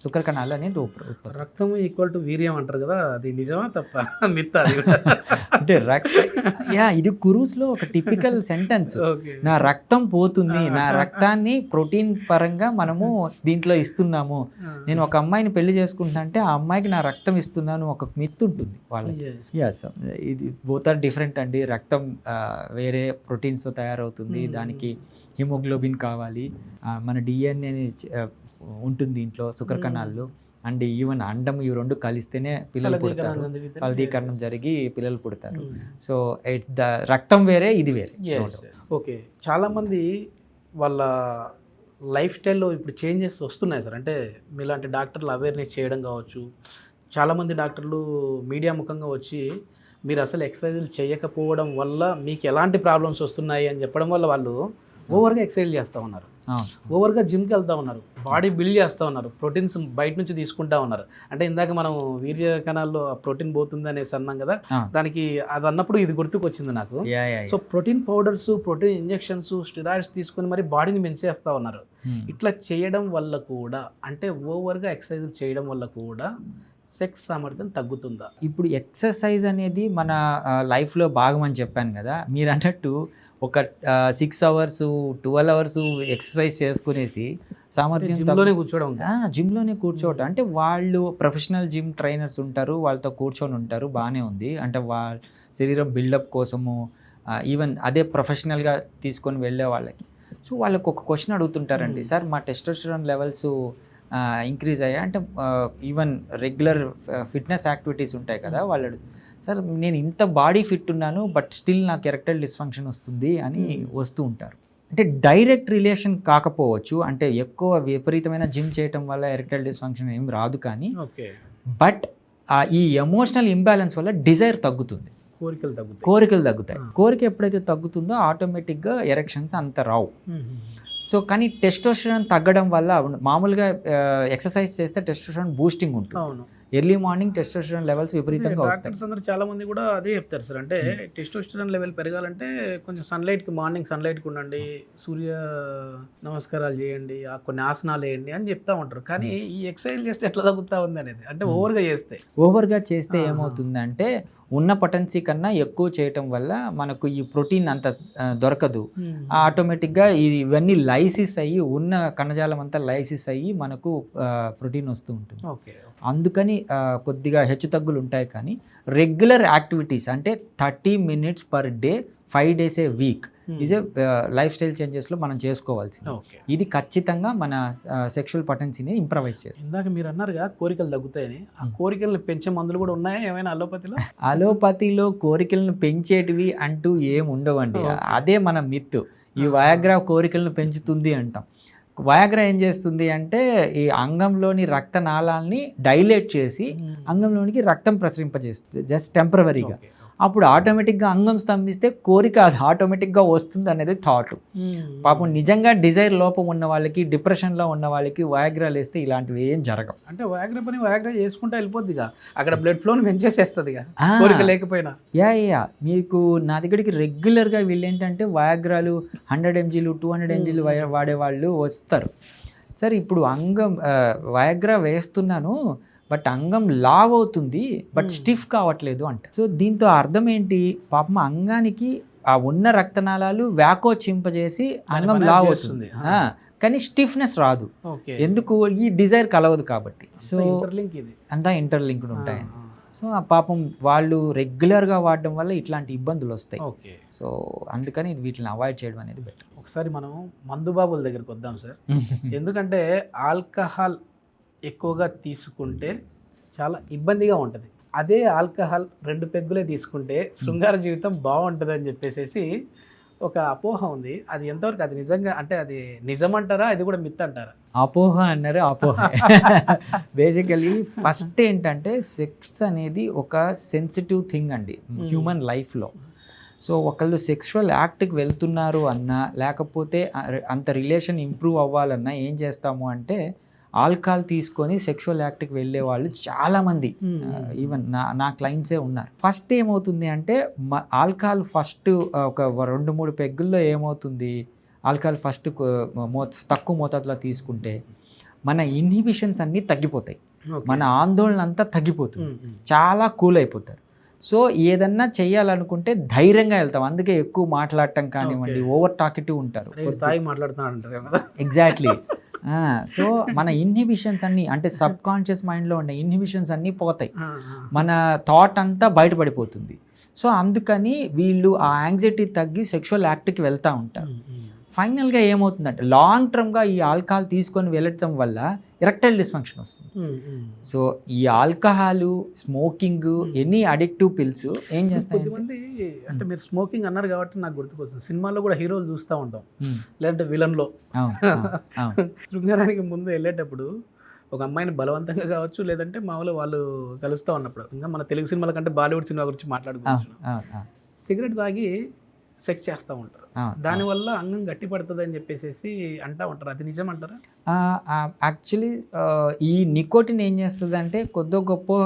శుక్ర కణాలు అనేది ఉత్పత్తి. రక్తం ఈక్వల్ టు వీర్యం అంటారు కదా, అది నిజమా తప్ప మిత్త? అంటే ఇది కురూస్లో ఒక టిపికల్ సెంటెన్స్. నా రక్తం పోతుంది, నా రక్తాన్ని ప్రోటీన్ పరంగా మనము దీంట్లో ఇస్తున్నాము. నేను ఒక అమ్మాయిని పెళ్లి చేసుకుంటా అంటే ఆ అమ్మాయికి నా రక్తం ఇస్తున్నాను ఒక మిత్ ఉంటుంది వాళ్ళకి. ఇది బోత్ ఆర్ డిఫరెంట్ అండి. రక్తం వేరే ప్రోటీన్స్తో తయారవుతుంది, దానికి హిమోగ్లోబిన్ కావాలి, మన డిఎన్ఏ ఉంటుంది దీంట్లో శుక్రకణాల్లో, అండ్ ఈవెన్ అండం ఇవి రెండు కలిస్తేనే పిల్లలు పుడతారు, ఫలదీకరణం జరిగి పిల్లలు పుడతారు. సో రక్తం వేరే, ఇది వేరే. ఓకే. చాలామంది వాళ్ళ లైఫ్ స్టైల్లో ఇప్పుడు చేంజెస్ వస్తున్నాయి సార్. అంటే మీలాంటి డాక్టర్లు అవేర్నెస్ చేయడం కావచ్చు, చాలామంది డాక్టర్లు మీడియా ముఖంగా వచ్చి మీరు అసలు ఎక్సర్సైజులు చేయకపోవడం వల్ల మీకు ఎలాంటి ప్రాబ్లమ్స్ వస్తున్నాయి అని చెప్పడం వల్ల వాళ్ళు ఓవర్గా ఎక్సర్సైజ్ చేస్తూ ఉన్నారు, ఓవర్గా జిమ్కి వెళ్తూ ఉన్నారు, బాడీ బిల్డ్ చేస్తూ ఉన్నారు, ప్రోటీన్స్ బయట నుంచి తీసుకుంటా ఉన్నారు. అంటే ఇందాక మనం వీర్య కణాల్లో ప్రోటీన్ పోతుంది అనేసి అన్నాం కదా, దానికి అది అన్నప్పుడు ఇది గుర్తుకొచ్చింది నాకు. So protein powders, protein injections, steroids తీసుకొని మరి బాడీని పెంచేస్తూ ఉన్నారు. ఇట్లా చేయడం వల్ల కూడా, అంటే ఓవర్గా ఎక్సర్సైజ్ చేయడం వల్ల కూడా సెక్స్ సామర్థ్యం తగ్గుతుందా? ఇప్పుడు ఎక్సర్సైజ్ అనేది మన లైఫ్లో భాగం అని చెప్పాను కదా, మీరు అన్నట్టు ఒక 6 hours 12 hours ఎక్సర్సైజ్ చేసుకునేసి సామర్థ్యం జిమ్లోనే కూర్చోవటం. అంటే వాళ్ళు ప్రొఫెషనల్ జిమ్ ట్రైనర్స్ ఉంటారు, వాళ్ళతో కూర్చొని ఉంటారు, బాగానే ఉంది. అంటే వాళ్ళ శరీరం బిల్డప్ కోసము ఈవెన్ అదే ప్రొఫెషనల్గా తీసుకొని వెళ్ళే వాళ్ళకి. సో వాళ్ళకి ఒక క్వశ్చన్ అడుగుతుంటారండి, సార్ మా టెస్టోస్టెరాన్ లెవెల్స్ ఇంక్రీజ్ అయ్యాయి అంటే ఈవెన్ రెగ్యులర్ ఫిట్నెస్ యాక్టివిటీస్ ఉంటాయి కదా, వాళ్ళు సార్ నేను ఇంత బాడీ ఫిట్ ఉన్నాను బట్ స్టిల్ నాకు ఎరెక్టైల్ డిస్ఫంక్షన్ వస్తుంది అని వస్తూ ఉంటారు. అంటే డైరెక్ట్ రిలేషన్ కాకపోవచ్చు, అంటే ఎక్కువ విపరీతమైన జిమ్ చేయటం వల్ల ఎరెక్టైల్ డిస్ఫంక్షన్ ఏం రాదు, కానీ బట్ ఈ ఎమోషనల్ ఇంబ్యాలెన్స్ వల్ల డిజైర్ తగ్గుతుంది, కోరికలు తగ్గుతాయి. కోరిక ఎప్పుడైతే తగ్గుతుందో ఆటోమేటిక్గా ఎరెక్షన్స్ అంత రావు. సో కానీ టెస్టోస్టెరాన్ తగ్గడం వల్ల, మామూలుగా ఎక్సర్సైజ్ చేస్తే టెస్టోస్టెరాన్ బూస్టింగ్ ఉంటుంది, ఎర్లీ మార్నింగ్ టెస్టోస్టెరాన్ లెవెల్స్ విపరీతంగా వస్తాయి. అందరూ చాలా మంది కూడా అదే చెప్తారు సార్. అంటే టెస్టోస్టెరాన్ లెవెల్ పెరగాలంటే కొంచెం సన్లైట్కి, మార్నింగ్ సన్లైట్కి ఉండండి, సూర్య నమస్కారాలు చేయండి, కొన్ని ఆసనాలు వేయండి అని చెప్తా ఉంటారు. కానీ ఈ ఎక్సర్సైజ్ చేస్తే ఎట్లా తగ్గుతా ఉంది అనేది, అంటే ఓవర్గా చేస్తే ఏమవుతుందంటే ఉన్న పొటెన్సీ కన్నా ఎక్కువ చేయటం వల్ల మనకు ఈ ప్రోటీన్ అంత దొరకదు. ఆటోమేటిక్గా ఇవన్నీ లైసిస్ అయ్యి, ఉన్న కణజాలం అంతా లైసిస్ అయ్యి మనకు ప్రోటీన్ వస్తూ ఉంటుంది. అందుకని కొద్దిగా హెచ్చుతగ్గులు ఉంటాయి. కానీ రెగ్యులర్ యాక్టివిటీస్ అంటే 30 minutes per day 5 days a week is a life style చేంజెస్లో మనం చేసుకోవాల్సింది. ఇది ఖచ్చితంగా మన సెక్షువల్ పొటెన్సీని ఇంప్రవైజ్ చేస్తుంది. ఇందాక మీరు అన్నారుగా కోరికలు తగ్గుతాయని, ఆ కోరికలను పెంచే మందులు కూడా ఉన్నాయా ఏమైనా అలోపతిలో కోరికలను పెంచేటివి అంటూ ఏమి ఉండవండి, అదే మన మిత్తు. ఈ వయాగ్రా కోరికలను పెంచుతుంది అంటాం. వయాగ్రా ఏం చేస్తుంది అంటే ఈ అంగంలోని రక్తనాళాలని డైలేట్ చేసి అంగంలోనికి రక్తం ప్రసరింపజేస్తుంది జస్ట్ టెంపరవరీగా. అప్పుడు ఆటోమేటిక్గా అంగం స్తంభిస్తే కోరిక అది ఆటోమేటిక్గా వస్తుంది అనేది థాట్. పాపం నిజంగా డిజైర్ లోపం ఉన్న వాళ్ళకి, డిప్రెషన్లో ఉన్న వాళ్ళకి వయాగ్రాలు వేస్తే ఇలాంటివి ఏం జరగవు. అంటే వయాగ్రా చేసుకుంటే వెళ్ళిపోద్దిగా, అక్కడ బ్లడ్ ఫ్లోని పెంచేసేస్తుంది కోరిక లేకపోయినా. యా మీకు నా దగ్గరికి రెగ్యులర్గా వీళ్ళు ఏంటంటే వయాగ్రాలు 100 mg 200 mg వాడేవాళ్ళు వస్తారు. సరే ఇప్పుడు అంగం వయాగ్రా వేస్తున్నాను బట్ అంగం లావ్ అవుతుంది బట్ స్టిఫ్ కావట్లేదు అంట. సో దీంతో అర్థం ఏంటి, పాపం అంగానికి ఆ ఉన్న రక్తనాళాలు వ్యాకోచింపజేసి అంగం లావ్ అవుతుంది కానీ స్టిఫ్నెస్ రాదు. ఎందుకు, ఈ డిజైర్ కలవదు కాబట్టి. సో అంతా ఇంటర్లింక్డ్ ఉంటాయండి. సో ఆ పాపం వాళ్ళు రెగ్యులర్గా వాడడం వల్ల ఇట్లాంటి ఇబ్బందులు వస్తాయి. సో అందుకని వీటిని అవాయిడ్ చేయడం అనేది బెటర్. ఒకసారి మనం మందుబాబుల దగ్గరికి వద్దాం సార్. ఎందుకంటే ఆల్కహాల్ ఎక్కువగా తీసుకుంటే చాలా ఇబ్బందిగా ఉంటుంది. అదే ఆల్కహాల్ 2 పెగ్గులే తీసుకుంటే శృంగార జీవితం బాగుంటుంది అని చెప్పేసి ఒక అపోహ ఉంది. అది ఎంతవరకు అది నిజంగా, అంటే అది నిజమంటారా, అది కూడా మిత్ అంటారా? అపోహ అన్నారు, అపోహ. బేసికలీ ఫస్ట్ ఏంటంటే సెక్స్ అనేది ఒక సెన్సిటివ్ థింగ్ అండి హ్యూమన్ లైఫ్లో. సో ఒకళ్ళు సెక్షువల్ యాక్ట్కి వెళ్తున్నారు అన్నా, లేకపోతే అంత రిలేషన్ ఇంప్రూవ్ అవ్వాలన్నా ఏం చేస్తాము అంటే ఆల్కహాల్ తీసుకొని సెక్షువల్ యాక్ట్కి వెళ్ళే వాళ్ళు చాలామంది, ఈవెన్ నా క్లయింట్సే ఉన్నారు. ఫస్ట్ ఏమవుతుంది అంటే ఆల్కహాల్ ఫస్ట్ ఒక 2-3 పెగ్గుల్లో ఏమవుతుంది, ఆల్కహాల్ ఫస్ట్ తక్కువ మోతాదులో తీసుకుంటే మన ఇన్హిబిషన్స్ అన్నీ తగ్గిపోతాయి, మన ఆందోళన అంతా తగ్గిపోతుంది, చాలా కూల్ అయిపోతారు. సో ఏదన్నా చెయ్యాలనుకుంటే ధైర్యంగా వెళ్తాం. అందుకే ఎక్కువ మాట్లాడటం కానివ్వండి, ఓవర్ టాకిటివ్ ఉంటారు, ఎగ్జాక్ట్లీ. సో మన ఇన్హిబిషన్స్ అన్నీ, అంటే సబ్ కాన్షియస్ మైండ్లో ఉండే ఇన్హిబిషన్స్ అన్నీ పోతాయి, మన థాట్ అంతా బయటపడిపోతుంది. సో అందుకని వీళ్ళు ఆ యాంగ్జైటీ తగ్గి సెక్షువల్ యాక్ట్కి వెళ్తూ ఉంటారు. ఫైనల్గా ఏమవుతుందంటే లాంగ్ టర్మ్గా ఈ ఆల్కహాల్ తీసుకొని వెళ్ళటం వల్ల ఎరెక్టైల్ డిస్ఫంక్షన్ వస్తుంది. సో ఈ alcohol, smoking, any addictive pills ఏం చేస్తాయి అంటే మీరు స్మోకింగ్ అన్నారు కాబట్టి నాకు గుర్తుకొస్తుంది, సినిమాలో కూడా హీరోలు చూస్తూ ఉంటాం, లేదంటే విలన్లో శృంగారానికి ముందు వెళ్ళేటప్పుడు ఒక అమ్మాయిని బలవంతంగా కావచ్చు, లేదంటే మామూలు వాళ్ళు కలుస్తూ ఉన్నప్పుడు, ఇంకా మన తెలుగు సినిమాల కంటే బాలీవుడ్ సినిమా గురించి మాట్లాడుకోవచ్చు, సిగరెట్ తాగి సెక్స్ చేస్తూ ఉంటారు, దానివల్ల అంగం గట్టి పడుతుంది అని చెప్పేసి అంటూ ఉంటారు. అది నిజం అంటారా? యాక్చువల్లీ ఈ నికోటిన్ ఏం చేస్తుంది అంటే కొద్ది గొప్ప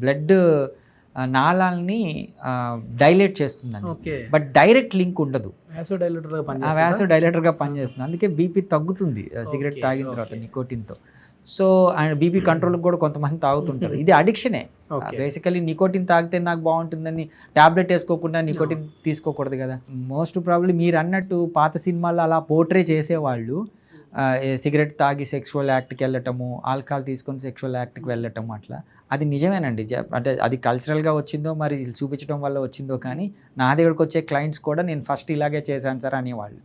బ్లడ్ నాళాలని డైలేట్ చేస్తుందండి, బట్ డైరెక్ట్ లింక్ ఉండదు, వ్యాసోడైలేటర్గా పనిచేస్తుంది. అందుకే బీపీ తగ్గుతుంది సిగరెట్ తాగిన తర్వాత నికోటిన్తో. సో అండ్ బీపీ కంట్రోల్కి కూడా కొంతమంది తాగుతుంటారు. ఇది అడిక్షనే బేసికలీ. నికోటిన్ తాగితే నాకు బాగుంటుందని ట్యాబ్లెట్ వేసుకోకుండా నికోటిన్ తీసుకోకూడదు కదా. మోస్ట్ ప్రాబ్లీ మీరు అన్నట్టు పాత సినిమాల్లో అలా పోర్ట్రే చేసేవాళ్ళు సిగరెట్ తాగి సెక్షువల్ యాక్ట్కి వెళ్ళటము, ఆల్కహాల్ తీసుకొని సెక్షువల్ యాక్ట్కి వెళ్ళటము, అట్లా అది నిజమేనండి. అంటే అది కల్చరల్గా వచ్చిందో మరి చూపించడం వల్ల వచ్చిందో కానీ నా దగ్గరకు వచ్చే క్లయింట్స్ కూడా నేను ఫస్ట్ ఇలాగే చేశాను సార్ అనేవాళ్ళు.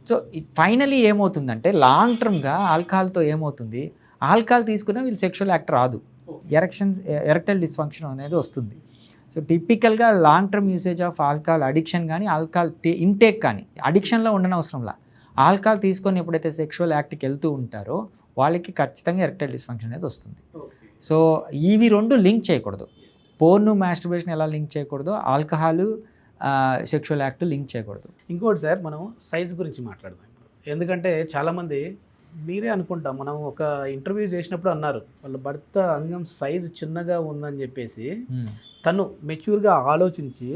సో ఫైనలీ ఏమవుతుందంటే లాంగ్ టర్మ్గా ఆల్కహాల్తో ఏమవుతుంది, ఆల్కహాల్ తీసుకున్నా వీళ్ళు సెక్షువల్ యాక్ట్ రాదు, ఎరెక్టైల్ డిస్ఫంక్షన్ అనేది వస్తుంది. సో టిపికల్గా long term usage of alcohol addiction కానీ ఆల్కహాల్ ఇంటేక్ కానీ, అడిక్షన్లో ఉండనవసరంలా ఆల్కహాల్ తీసుకొని ఎప్పుడైతే సెక్షువల్ యాక్ట్కి వెళ్తూ ఉంటారో వాళ్ళకి ఖచ్చితంగా ఎరెక్టైల్ డిస్ఫంక్షన్ అనేది వస్తుంది. సో ఇవి రెండు లింక్ చేయకూడదు. పోర్న్, మాస్టర్బేషన్ ఎలా లింక్ చేయకూడదు, ఆల్కహాల్ సెక్షువల్ యాక్ట్ లింక్ చేయకూడదు. ఇంకోటి సార్, మనం సైజ్ గురించి మాట్లాడదాం ఇప్పుడు. ఎందుకంటే చాలామంది మీరే అనుకుంటాం, మనం ఒక ఇంటర్వ్యూ చేసినప్పుడు అన్నారు వాళ్ళ భర్త అంగం సైజు చిన్నగా ఉందని చెప్పేసి తను మెచ్యూర్గా ఆలోచించి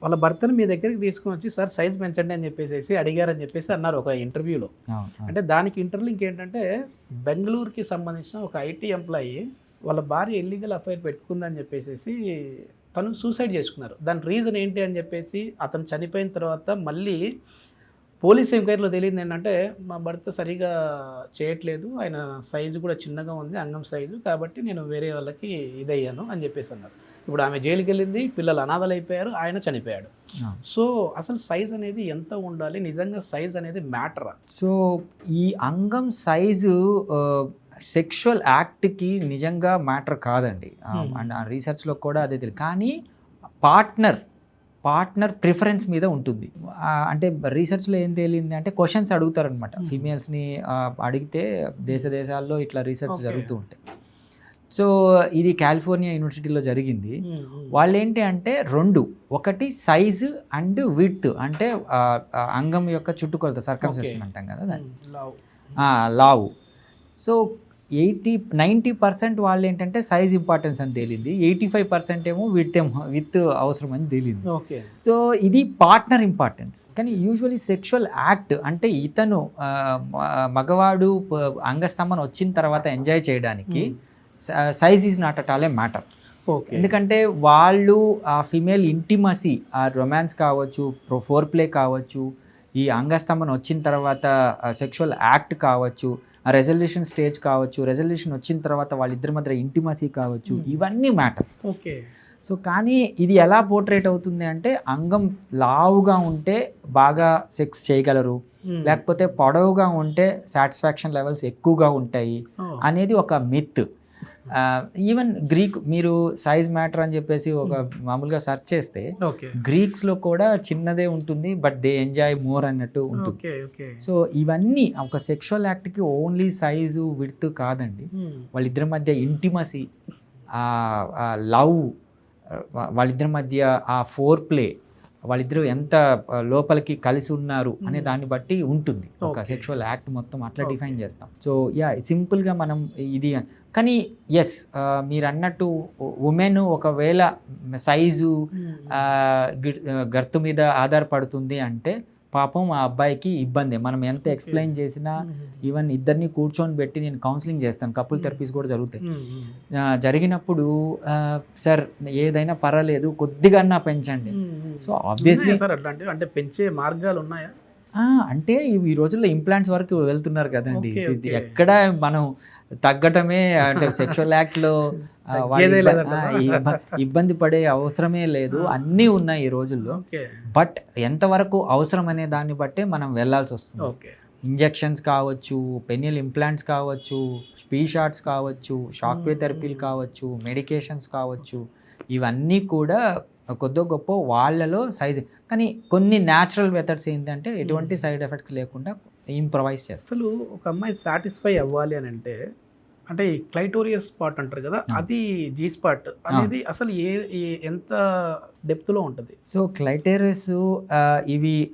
వాళ్ళ భర్తను మీ దగ్గరికి తీసుకొని వచ్చి సార్ సైజ్ పెంచండి అని చెప్పేసి అడిగారని చెప్పేసి అన్నారు ఒక ఇంటర్వ్యూలో. అంటే దానికి ఇంటర్లింక్ ఏంటంటే బెంగళూరుకి సంబంధించిన ఒక ఐటీ ఎంప్లాయీ వాళ్ళ భార్య ఇల్లీగల్ అఫైర్ పెట్టుకుందని చెప్పేసి తను సూసైడ్ చేసుకున్నారు. దాని రీజన్ ఏంటి అని చెప్పేసి అతను చనిపోయిన తర్వాత మళ్ళీ పోలీస్ ఎంక్వైరీలో తెలియదు ఏంటంటే మా భర్త సరిగా చేయట్లేదు, ఆయన సైజు కూడా చిన్నగా ఉంది అంగం సైజు, కాబట్టి నేను వేరే వాళ్ళకి ఇదయ్యాను అని చెప్పేసి అన్నారు. ఇప్పుడు ఆమె జైలుకి వెళ్ళింది, పిల్లలు అనాథలు అయిపోయారు, ఆయన చనిపోయాడు. సో అసలు సైజ్ అనేది ఎంత ఉండాలి, నిజంగా సైజ్ అనేది మ్యాటరా? సో ఈ అంగం సైజు సెక్షువల్ యాక్ట్కి నిజంగా మ్యాటర్ కాదండి. అండ్ ఆ రీసెర్చ్లో కూడా అదే తెలియదు. కానీ పార్ట్నర్ ప్రిఫరెన్స్ మీద ఉంటుంది. అంటే రీసెర్చ్లో ఏం తేలింది అంటే క్వశ్చన్స్ అడుగుతారనమాట ఫీమేల్స్ని, అడిగితే దేశాల్లో ఇట్లా రీసెర్చ్ జరుగుతూ ఉంటాయి. సో ఇది కాలిఫోర్నియా యూనివర్సిటీలో జరిగింది. వాళ్ళు ఏంటి అంటే ఒకటి సైజు అండ్ విడ్త్, అంటే అంగం యొక్క చుట్టుకొలత, సర్కంసెషన్ అంటాం కదా దాన్ని, లావు. సో 90% వాళ్ళు ఏంటంటే సైజ్ ఇంపార్టెన్స్ అని తేలింది, 85% ఏమో విత్ అవసరం అని తేలింది. సో ఇది పార్ట్నర్ ఇంపార్టెన్స్. కానీ యూజువలీ సెక్షువల్ యాక్ట్ అంటే ఇతను మగవాడు అంగస్తంభన వచ్చిన తర్వాత ఎంజాయ్ చేయడానికి size is not at all A matter. ఎందుకంటే వాళ్ళు ఆ ఫిమేల్ ఇంటిమసీ, ఆ రొమాన్స్ కావచ్చు, ఫోర్ ప్లే కావచ్చు, ఈ అంగస్తంభన వచ్చిన తర్వాత సెక్షువల్ యాక్ట్ కావచ్చు, ఆ రెజల్యూషన్ స్టేజ్ కావచ్చు, రెజల్యూషన్ వచ్చిన తర్వాత వాళ్ళిద్దరి మధ్య ఇంటిమసీ కావచ్చు, ఇవన్నీ మ్యాటర్స్. సో కానీ ఇది ఎలా పోర్ట్రేట్ అవుతుంది అంటే అంగం లావుగా ఉంటే బాగా సెక్స్ చేయగలరు, లేకపోతే పొడవుగా ఉంటే సాటిస్ఫాక్షన్ లెవెల్స్ ఎక్కువగా ఉంటాయి అనేది ఒక మిత్. ఈవెన్ గ్రీక్, మీరు సైజ్ మ్యాటర్ అని చెప్పేసి ఒక మామూలుగా సెర్చ్ చేస్తే గ్రీక్స్లో కూడా చిన్నదే ఉంటుంది, బట్ దే ఎంజాయ్ మోర్ అన్నట్టు ఉంటుంది. సో ఇవన్నీ ఒక సెక్షువల్ యాక్ట్కి ఓన్లీ సైజు విడ్త్ కాదండి, వాళ్ళిద్దరి మధ్య ఇంటిమసీ, లవ్, వాళ్ళిద్దరి మధ్య ఆ ఫోర్ ప్లే, వాళ్ళిద్దరూ ఎంత లోపలికి కలిసి ఉన్నారు అనే దాన్ని బట్టి ఉంటుంది. ఒక Okay. సెక్షువల్ యాక్ట్ మొత్తం అట్లా Okay. డిఫైన్ చేస్తాం. సో సింపుల్గా మనం ఇది కానీ ఎస్ మీరు అన్నట్టు ఉమెన్ ఒకవేళ సైజు గర్తు మీద ఆధారపడుతుంది అంటే పాపం ఆ అబ్బాయికి ఇబ్బంది. మనం ఎంత ఎక్స్ప్లెయిన్ చేసినా ఈవెన్ ఇద్దరిని కూర్చొని పెట్టి నేను కౌన్సిలింగ్ చేస్తాను, కపుల్ థెరపీస్ కూడా జరుగుతాయి. జరిగినప్పుడు సార్ ఏదైనా పర్వాలేదు కొద్దిగా పెంచండి. సో ఆబ్వియస్లీ సార్ అట్లాంటివి అంటే పెంచే మార్గాలు ఉన్నాయా? అంటే ఈ రోజుల్లో ఇంప్లాంట్స్ వరకు వెళ్తున్నారు కదండి. Okay, ఇది okay. ఎక్కడ మనం తగ్గటమే అంటే సెక్షువల్ యాక్ట్లో ఇబ్బంది పడే అవసరమే లేదు, అన్నీ ఉన్నాయి ఈ రోజుల్లో. ఓకే బట్ ఎంతవరకు అవసరం అనే దాన్ని బట్టే మనం వెళ్ళాల్సి వస్తుంది. ఓకే ఇంజెక్షన్స్ కావచ్చు, పెనియల్ ఇంప్లాంట్స్ కావచ్చు, స్పీ షాట్స్ కావచ్చు, షాక్ వే థెరపీలు కావచ్చు, మెడికేషన్స్ కావచ్చు, ఇవన్నీ కూడా కొద్ది గొప్ప వాళ్ళలో సైజ్. కానీ కొన్ని న్యాచురల్ మెథడ్స్ ఏంటంటే ఎటువంటి సైడ్ ఎఫెక్ట్స్ లేకుండా ఇంప్రవైజ్ చేస్తారు. అసలు ఒక అమ్మాయి సాటిస్ఫై అవ్వాలి అని అంటే ఈ క్లైటోరియస్ స్పాట్ అంటారు కదా, అది జీ స్పాట్ అనేది అసలు ఎంత డెప్త్ లో ఉంటుంది? సో క్లైటోరియస్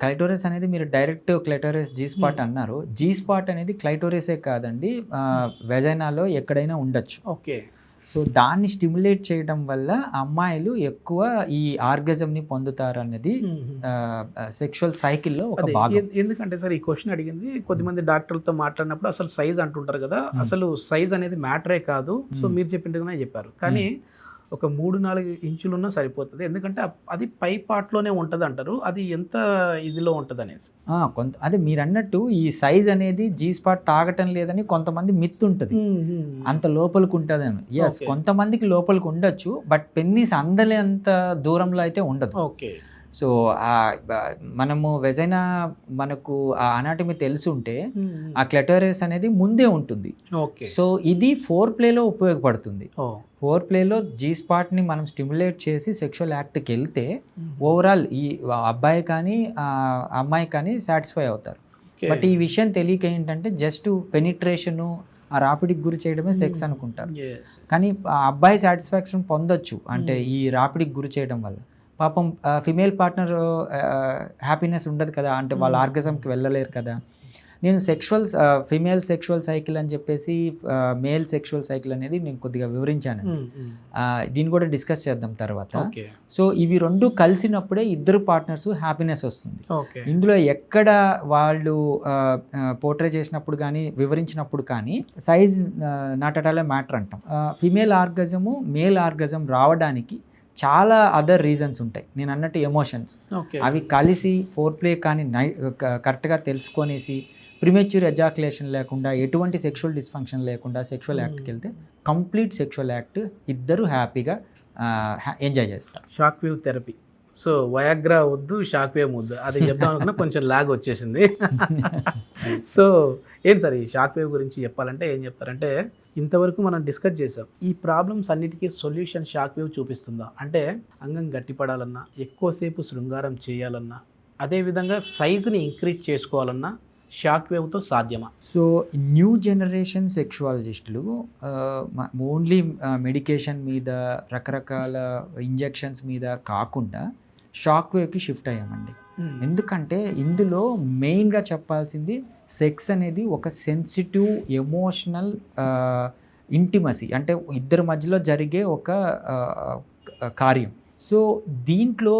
క్లైటోరియస్ అనేది మీరు డైరెక్ట్ క్లైటోరియస్ జీ స్పాట్ అన్నారు. జీ స్పాట్ అనేది క్లైటోరియసే కాదండి, వెజైనాలో ఎక్కడైనా ఉండొచ్చు. ఓకే. సో దాన్ని స్టిమ్యులేట్ చేయడం వల్ల అమ్మాయిలు ఎక్కువ ఈ ఆర్గజంని పొందుతారు అన్నది సెక్షువల్ సైకిల్లో ఒక భాగం. ఎందుకంటే సార్ ఈ క్వశ్చన్ అడిగింది కొద్దిమంది డాక్టర్లతో మాట్లాడినప్పుడు అసలు సైజ్ అంటుంటారు కదా, అసలు సైజ్ అనేది మ్యాటరే కాదు. సో మీరు చెప్పినట్టుగానే చెప్పారు, కానీ ఒక 3-4 ఇంచులు ఉన్నా సరిపోతుంది, ఎందుకంటే అది పై పార్ట్లోనే ఉంటుంది అంటారు. అది ఎంత ఇదిలో ఉంటుంది అనేసి అదే మీరు అన్నట్టు ఈ సైజ్ అనేది జీ స్పాట్ తాగటం లేదని కొంతమంది మిత్ ఉంటుంది, అంత లోపలికి ఉంటుంది అని. ఎస్, కొంతమందికి లోపలికి ఉండొచ్చు, బట్ పెన్నిస్ అందలేంత దూరంలో అయితే ఉండదు. ఓకే. సో మనము వెజైనా మనకు ఆ అనాటమీ తెలుసుంటే ఆ క్లెటోరియస్ అనేది ముందే ఉంటుంది. సో ఇది ఫోర్ ప్లేలో ఉపయోగపడుతుంది. ఫోర్ ప్లేలో జీ స్పాట్ని మనం స్టిమ్యులేట్ చేసి సెక్షువల్ యాక్ట్కి వెళ్తే ఓవరాల్ ఈ అబ్బాయి కానీ అమ్మాయి కానీ సాటిస్ఫై అవుతారు. బట్ ఈ విషయం తెలియక ఏంటంటే జస్ట్ పెనిట్రేషను ఆ రాపిడికి గురి చేయడమే సెక్స్ అనుకుంటారు. కానీ ఆ అబ్బాయి సాటిస్ఫాక్షన్ పొందొచ్చు అంటే ఈ రాపిడికి గురి చేయడం వల్ల. పాపం ఫిమేల్ పార్ట్నర్ హ్యాపీనెస్ ఉండదు కదా, అంటే వాళ్ళ ఆర్గజంకి వెళ్ళలేరు కదా. నేను ఫిమేల్ సెక్షువల్ సైకిల్ అని చెప్పేసి మేల్ సెక్షువల్ సైకిల్ అనేది నేను కొద్దిగా వివరించాను, దీన్ని కూడా డిస్కస్ చేద్దాం తర్వాత. సో ఇవి రెండు కలిసినప్పుడే ఇద్దరు పార్ట్నర్స్ హ్యాపీనెస్ వస్తుంది. ఇందులో ఎక్కడ వాళ్ళు పోర్ట్రే చేసినప్పుడు కానీ వివరించినప్పుడు కానీ size not at all matter అంటాం. ఫిమేల్ ఆర్గజము మేల్ ఆర్గజం రావడానికి చాలా అదర్ రీజన్స్ ఉంటాయి. నేను అన్నట్టు ఎమోషన్స్ అవి కలిసి ఫోర్ ప్లే కానీ కరెక్ట్గా తెలుసుకొనేసి ప్రిమెచ్యూర్ ఎజాకులేషన్ లేకుండా ఎటువంటి సెక్షువల్ డిస్ఫంక్షన్ లేకుండా సెక్షువల్ యాక్ట్కి వెళ్తే కంప్లీట్ సెక్షువల్ యాక్ట్ ఇద్దరు హ్యాపీగా ఎంజాయ్ చేస్తారు. Shock wave therapy. So Viagra వద్దు, షాక్ వేవ్ వద్దు, అది చెప్దాం అనుకున్నా కొంచెం లాగ్ వచ్చేసింది. సో ఏంటి సార్ ఈ షాక్ వేవ్ గురించి చెప్పాలంటే ఏం చెప్తారంటే, ఇంతవరకు మనం డిస్కస్ చేసాం ఈ ప్రాబ్లమ్స్ అన్నిటికీ సొల్యూషన్ షాక్ వేవ్ చూపిస్తుందా అంటే, అంగం గట్టిపడాలన్నా, ఎక్కువసేపు శృంగారం చేయాలన్నా, అదేవిధంగా సైజుని ఇంక్రీజ్ చేసుకోవాలన్నా షాక్ వేవ్తో సాధ్యమా? సో న్యూ జనరేషన్ సెక్షువాలజిస్టులు ఓన్లీ మెడికేషన్ మీద రకరకాల ఇంజెక్షన్స్ మీద కాకుండా షాక్ వేవ్కి షిఫ్ట్ అయ్యామండి. ఎందుకంటే ఇందులో మెయిన్గా చెప్పాల్సింది సెక్స్ అనేది ఒక సెన్సిటివ్ ఎమోషనల్ ఇంటిమసీ, అంటే ఇద్దరి మధ్యలో జరిగే ఒక కార్యం. సో దీంట్లో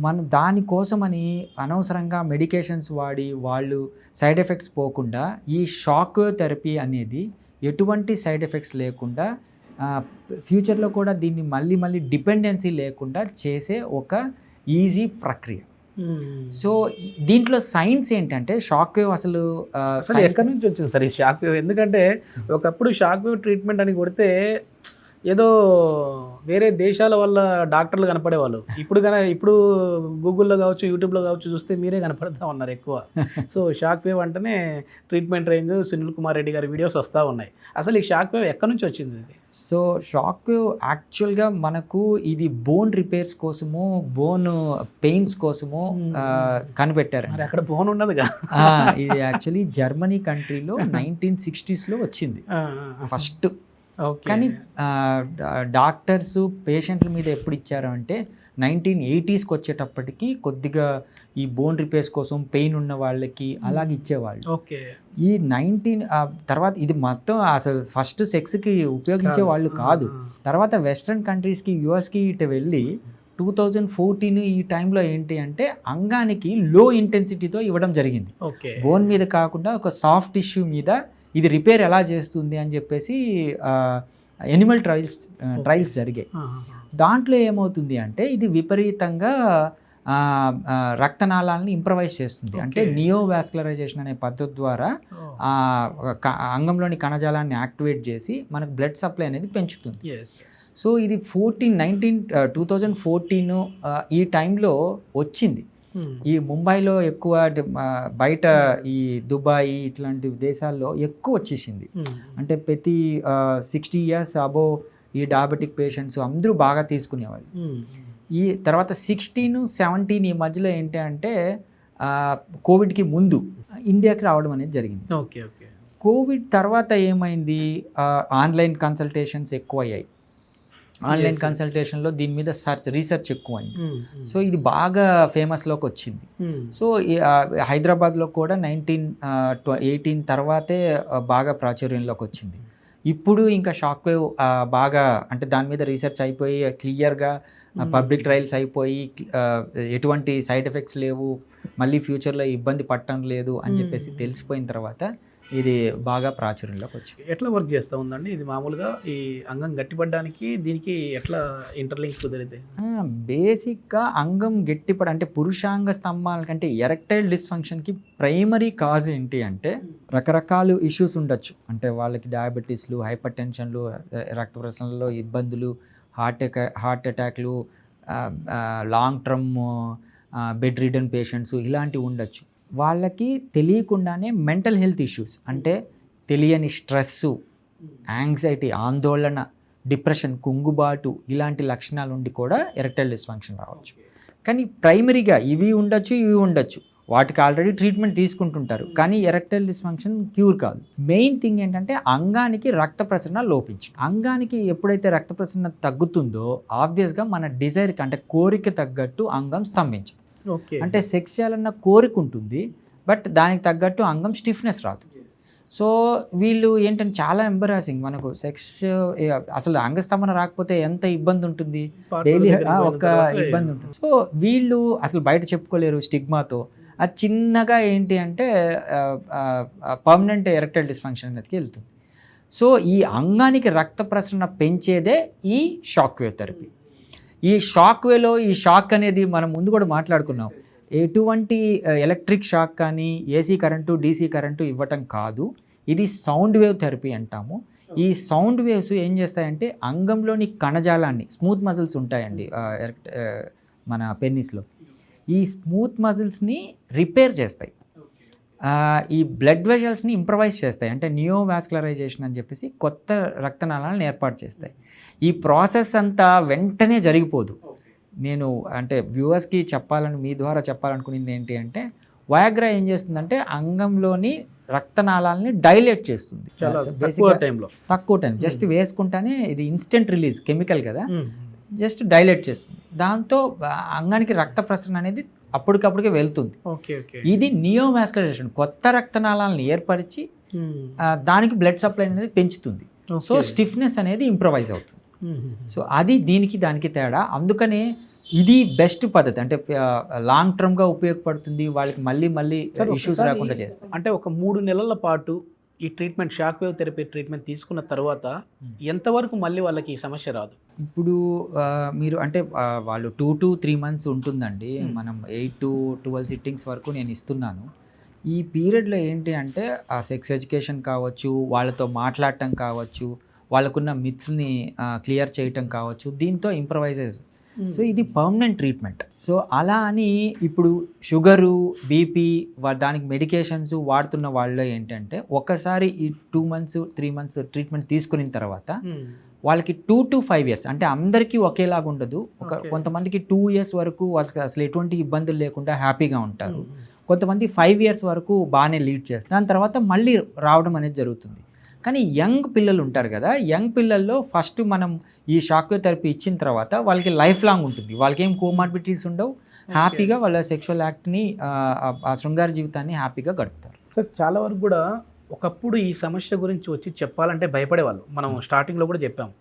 మనం దానికోసమని అనవసరంగా మెడికేషన్స్ వాడి వాళ్ళు సైడ్ ఎఫెక్ట్స్ పోకుండా ఈ షాక్ వేవ్ థెరపీ అనేది ఎటువంటి సైడ్ ఎఫెక్ట్స్ లేకుండా ఫ్యూచర్లో కూడా దీన్ని మళ్ళీ డిపెండెన్సీ లేకుండా చేసే ఒక ఈజీ ప్రక్రియ. సో దీంట్లో సైన్స్ ఏంటంటే షాక్ వేవ్ అసలు ఎక్కడి నుంచి వచ్చింది సార్ ఈ షాక్ వేవ్? ఎందుకంటే ఒకప్పుడు షాక్ వేవ్ ట్రీట్మెంట్ అని కొడితే ఏదో వేరే దేశాల వల్ల డాక్టర్లు కనపడేవాళ్ళు. ఇప్పుడు గూగుల్లో కావచ్చు, యూట్యూబ్లో కావచ్చు చూస్తే మీరే కనపడతా ఉన్నారు ఎక్కువ. సో షాక్ వేవ్ అంటేనే ట్రీట్మెంట్ రేంజ్ సునీల్ కుమార్ రెడ్డి గారి వీడియోస్ వస్తూ ఉన్నాయి. అసలు ఈ షాక్ వేవ్ ఎక్కడి నుంచి వచ్చింది ఇది? సో షాక్ వేవ్ యాక్చువల్గా మనకు ఇది బోన్ రిపేర్స్ కోసము, బోన్ పెయిన్స్ కోసము కనిపెట్టారు. మరి అక్కడ బోన్ ఉండదుగా. ఇది యాక్చువల్లీ జర్మనీ కంట్రీలో 1960s వచ్చింది ఫస్ట్. ఓకే. కానీ డాక్టర్స్ పేషెంట్ల మీద ఎప్పుడు ఇచ్చారు అంటే 1980స్కి వచ్చేటప్పటికి కొద్దిగా ఈ బోన్ రిపేర్స్ కోసం పెయిన్ ఉన్న వాళ్ళకి అలాగే ఇచ్చేవాళ్ళు. ఓకే. ఈ తర్వాత ఇది మొత్తం అసలు ఫస్ట్ సెక్స్కి ఉపయోగించే వాళ్ళు కాదు. తర్వాత వెస్ట్రన్ కంట్రీస్కి యుఎస్కి ఇటు వెళ్ళి 2014 ఈ టైంలో ఏంటి అంటే అంగానికి లో ఇంటెన్సిటీతో ఇవ్వడం జరిగింది. ఓకే. బోన్ మీద కాకుండా ఒక సాఫ్ట్ టిష్యూ మీద ఇది రిపేర్ ఎలా చేస్తుంది అని చెప్పేసి ఎనిమల్ ట్రయల్స్ జరిగాయి. దాంట్లో ఏమవుతుంది అంటే ఇది విపరీతంగా రక్తనాళాలను ఇంప్రవైజ్ చేస్తుంది. అంటే నియోవాస్కులరైజేషన్ అనే పద్ధతి ద్వారా అంగంలోని కణజాలాన్ని యాక్టివేట్ చేసి మనకు బ్లడ్ సప్లై అనేది పెంచుతుంది. సో ఇది 2014 ఈ టైంలో వచ్చింది. ఈ ముంబైలో ఎక్కువ, బయట ఈ దుబాయ్ ఇట్లాంటి దేశాల్లో ఎక్కువ వచ్చేసింది. అంటే ప్రతి 60 years అబోవ్ ఈ డయాబెటిక్ పేషెంట్స్ అందరూ బాగా తీసుకునేవాళ్ళు. ఈ తర్వాత 16-17 ఈ మధ్యలో ఏంటి అంటే కోవిడ్కి ముందు ఇండియాకి రావడం అనేది జరిగింది. ఓకే. ఓకే. కోవిడ్ తర్వాత ఏమైంది, ఆన్లైన్ కన్సల్టేషన్స్ ఎక్కువ అయ్యాయి. ఆన్లైన్ కన్సల్టేషన్లో దీని మీద రీసెర్చ్ ఎక్కువ అయింది. సో ఇది బాగా ఫేమస్లోకి వచ్చింది. సో హైదరాబాద్లో కూడా 1918 తర్వాతే బాగా ప్రాచుర్యంలోకి వచ్చింది. ఇప్పుడు ఇంకా షాక్ వేవ్ బాగా, అంటే దాని మీద రీసెర్చ్ అయిపోయి క్లియర్గా పబ్లిక్ ట్రయల్స్ అయిపోయి ఎటువంటి సైడ్ ఎఫెక్ట్స్ లేవు, మళ్ళీ ఫ్యూచర్లో ఇబ్బంది పడటం లేదు అని చెప్పేసి తెలిసిపోయిన తర్వాత ఇది బాగా ప్రాచుర్యంలోకి వచ్చింది. ఎట్లా వర్క్ చేస్తూ ఉందండి ఇది? మామూలుగా ఈ అంగం గట్టిపడడానికి దీనికి ఎట్లా ఇంటర్లింక్ కుదిరితే? బేసిక్గా అంగం అంటే పురుషాంగ స్తంభాల కంటే ఎరెక్టైల్ డిస్ఫంక్షన్కి ప్రైమరీ కాజ్ ఏంటి అంటే రకరకాల ఇష్యూస్ ఉండొచ్చు. అంటే వాళ్ళకి డయాబెటీస్లు, హైపర్ టెన్షన్లు, రక్త ప్రసరణలో ఇబ్బందులు, హార్ట్ అటాక్లు, long term bed ridden patients ఇలాంటివి ఉండొచ్చు. వాళ్ళకి తెలియకుండానే మెంటల్ హెల్త్ ఇష్యూస్, అంటే తెలియని స్ట్రెస్సు, యాంగ్జైటీ, ఆందోళన, డిప్రెషన్, కుంగుబాటు ఇలాంటి లక్షణాలు ఉండి కూడా ఎరెక్టైల్ డిస్ఫంక్షన్ రావచ్చు. కానీ ప్రైమరీగా ఇవి ఉండొచ్చు, వాటికి ఆల్రెడీ ట్రీట్మెంట్ తీసుకుంటుంటారు. కానీ ఎరెక్టైల్ డిస్ఫంక్షన్ క్యూర్ కాదు. మెయిన్ థింగ్ ఏంటంటే అంగానికి రక్త ప్రసరణ లోపించు. అంగానికి ఎప్పుడైతే రక్త ప్రసరణ తగ్గుతుందో ఆబ్వియస్గా మన డిజైర్కి, అంటే కోరిక తగ్గట్టు అంగం స్తంభించదు. అంటే సెక్స్ చేయాలన్న కోరిక ఉంటుంది, బట్ దానికి తగ్గట్టు అంగం స్టిఫ్నెస్ రాదు. సో వీళ్ళు ఏంటంటే చాలా ఎంబరాసింగ్, మనకు సెక్స్ అసలు అంగస్తంభన రాకపోతే ఎంత ఇబ్బంది ఉంటుంది, డైలీ ఒక ఇబ్బంది ఉంటుంది. సో వీళ్ళు అసలు బయట చెప్పుకోలేరు స్టిగ్మాతో. అది చిన్నగా ఏంటి అంటే పర్మనెంట్ ఎరెక్టైల్ డిస్ఫంక్షన్ అనేదికి వెళ్తుంది. సో ఈ అంగానికి రక్త ప్రసరణ పెంచేదే ఈ షాక్ వేవ్ థెరపీ. ఈ షాక్ వేలో ఈ షాక్ అనేది మనం ముందు కూడా మాట్లాడుకున్నాం. ఎటువంటి ఎలక్ట్రిక్ షాక్ కానీ ఏసీ కరెంటు, డీసీ కరెంటు ఇవ్వటం కాదు. ఇది సౌండ్ వేవ్ థెరపీ అంటాము. ఈ సౌండ్ వేవ్స్ ఏం చేస్తాయంటే అంగంలోని కణజాలాన్ని, స్మూత్ మజిల్స్ ఉంటాయండి మన పెన్నిస్లో, ఈ స్మూత్ మజిల్స్ని రిపేర్ చేస్తాయి. ఈ బ్లడ్ వెజల్స్ని ఇంప్రవైజ్ చేస్తాయి. అంటే నియోవాస్కులరైజేషన్ అని చెప్పేసి కొత్త రక్తనాళాలను ఏర్పాటు చేస్తాయి. ఈ ప్రాసెస్ అంతా వెంటనే జరిగిపోదు. నేను అంటే వ్యూవర్స్కి మీ ద్వారా చెప్పాలనుకునేది ఏంటి అంటే వయాగ్రా ఏం చేస్తుందంటే అంగంలోని రక్తనాళాలని డైలేట్ చేస్తుంది. తక్కువ టైం జస్ట్ వేసుకుంటానే, ఇది ఇన్స్టెంట్ రిలీజ్ కెమికల్ కదా, జస్ట్ డైలేట్ చేస్తుంది. దాంతో అంగానికి రక్త ప్రసరణ అనేది అప్పటికప్పటికే వెళ్తుంది. ఇది నియోవాస్కులరైజేషన్, కొత్త రక్తనాళాలను ఏర్పరిచి దానికి బ్లడ్ సప్లై అనేది పెంచుతుంది. సో స్టిఫ్నెస్ అనేది ఇంప్రవైజ్ అవుతుంది. సో అది దానికి తేడా. అందుకనే ఇది బెస్ట్ పద్ధతి, అంటే లాంగ్ టర్మ్గా ఉపయోగపడుతుంది, వాళ్ళకి మళ్ళీ ఇష్యూస్ రాకుండా చేస్తుంది. అంటే ఒక 3 నెలల పాటు ఈ treatment, shock wave therapy treatment తీసుకున్న తర్వాత ఎంతవరకు మళ్ళీ వాళ్ళకి ఈ సమస్య రాదు? ఇప్పుడు మీరు అంటే వాళ్ళు 2 to 3 months ఉంటుందండి. మనం 8 to 12 సిట్టింగ్స్ వరకు నేను ఇస్తున్నాను. ఈ పీరియడ్లో ఏంటి అంటే ఆ సెక్స్ ఎడ్యుకేషన్ కావచ్చు, వాళ్ళతో మాట్లాడటం కావచ్చు, వాళ్ళకున్న మిత్స్ని క్లియర్ చేయటం కావచ్చు, దీంతో ఇంప్రవైజెస్. సో ఇది పర్మనెంట్ ట్రీట్మెంట్. సో అలా అని ఇప్పుడు షుగరు, బీపీ, దానికి మెడికేషన్స్ వాడుతున్న వాళ్ళు ఏంటంటే ఒకసారి ఈ 2 months 3 months ట్రీట్మెంట్ తీసుకున్న తర్వాత వాళ్ళకి 2 to 5 years, అంటే అందరికీ ఒకేలాగా ఉండదు. కొంతమందికి 2 years వరకు వాళ్ళకి అసలు ఎటువంటి ఇబ్బందులు లేకుండా హ్యాపీగా ఉంటారు. కొంతమంది 5 years వరకు బాగానే లీడ్ చేస్తారు. దాని తర్వాత మళ్ళీ రావడం అనేది జరుగుతుంది. కానీ యంగ్ పిల్లలు ఉంటారు కదా, యంగ్ పిల్లల్లో ఫస్ట్ మనం ఈ షాక్ వేవ్ థెరపీ ఇచ్చిన తర్వాత వాళ్ళకి లైఫ్ లాంగ్ ఉంటుంది, వాళ్ళకి ఏం కోమార్బిడిటీస్ ఉండవు, హ్యాపీగా వాళ్ళ సెక్షువల్ యాక్ట్ని ఆ శృంగార జీవితాన్ని హ్యాపీగా గడుపుతారు. సార్ చాలా వరకు కూడా ఒకప్పుడు ఈ సమస్య గురించి వచ్చి చెప్పాలంటే భయపడేవాళ్ళు, మనం స్టార్టింగ్లో కూడా చెప్పాము.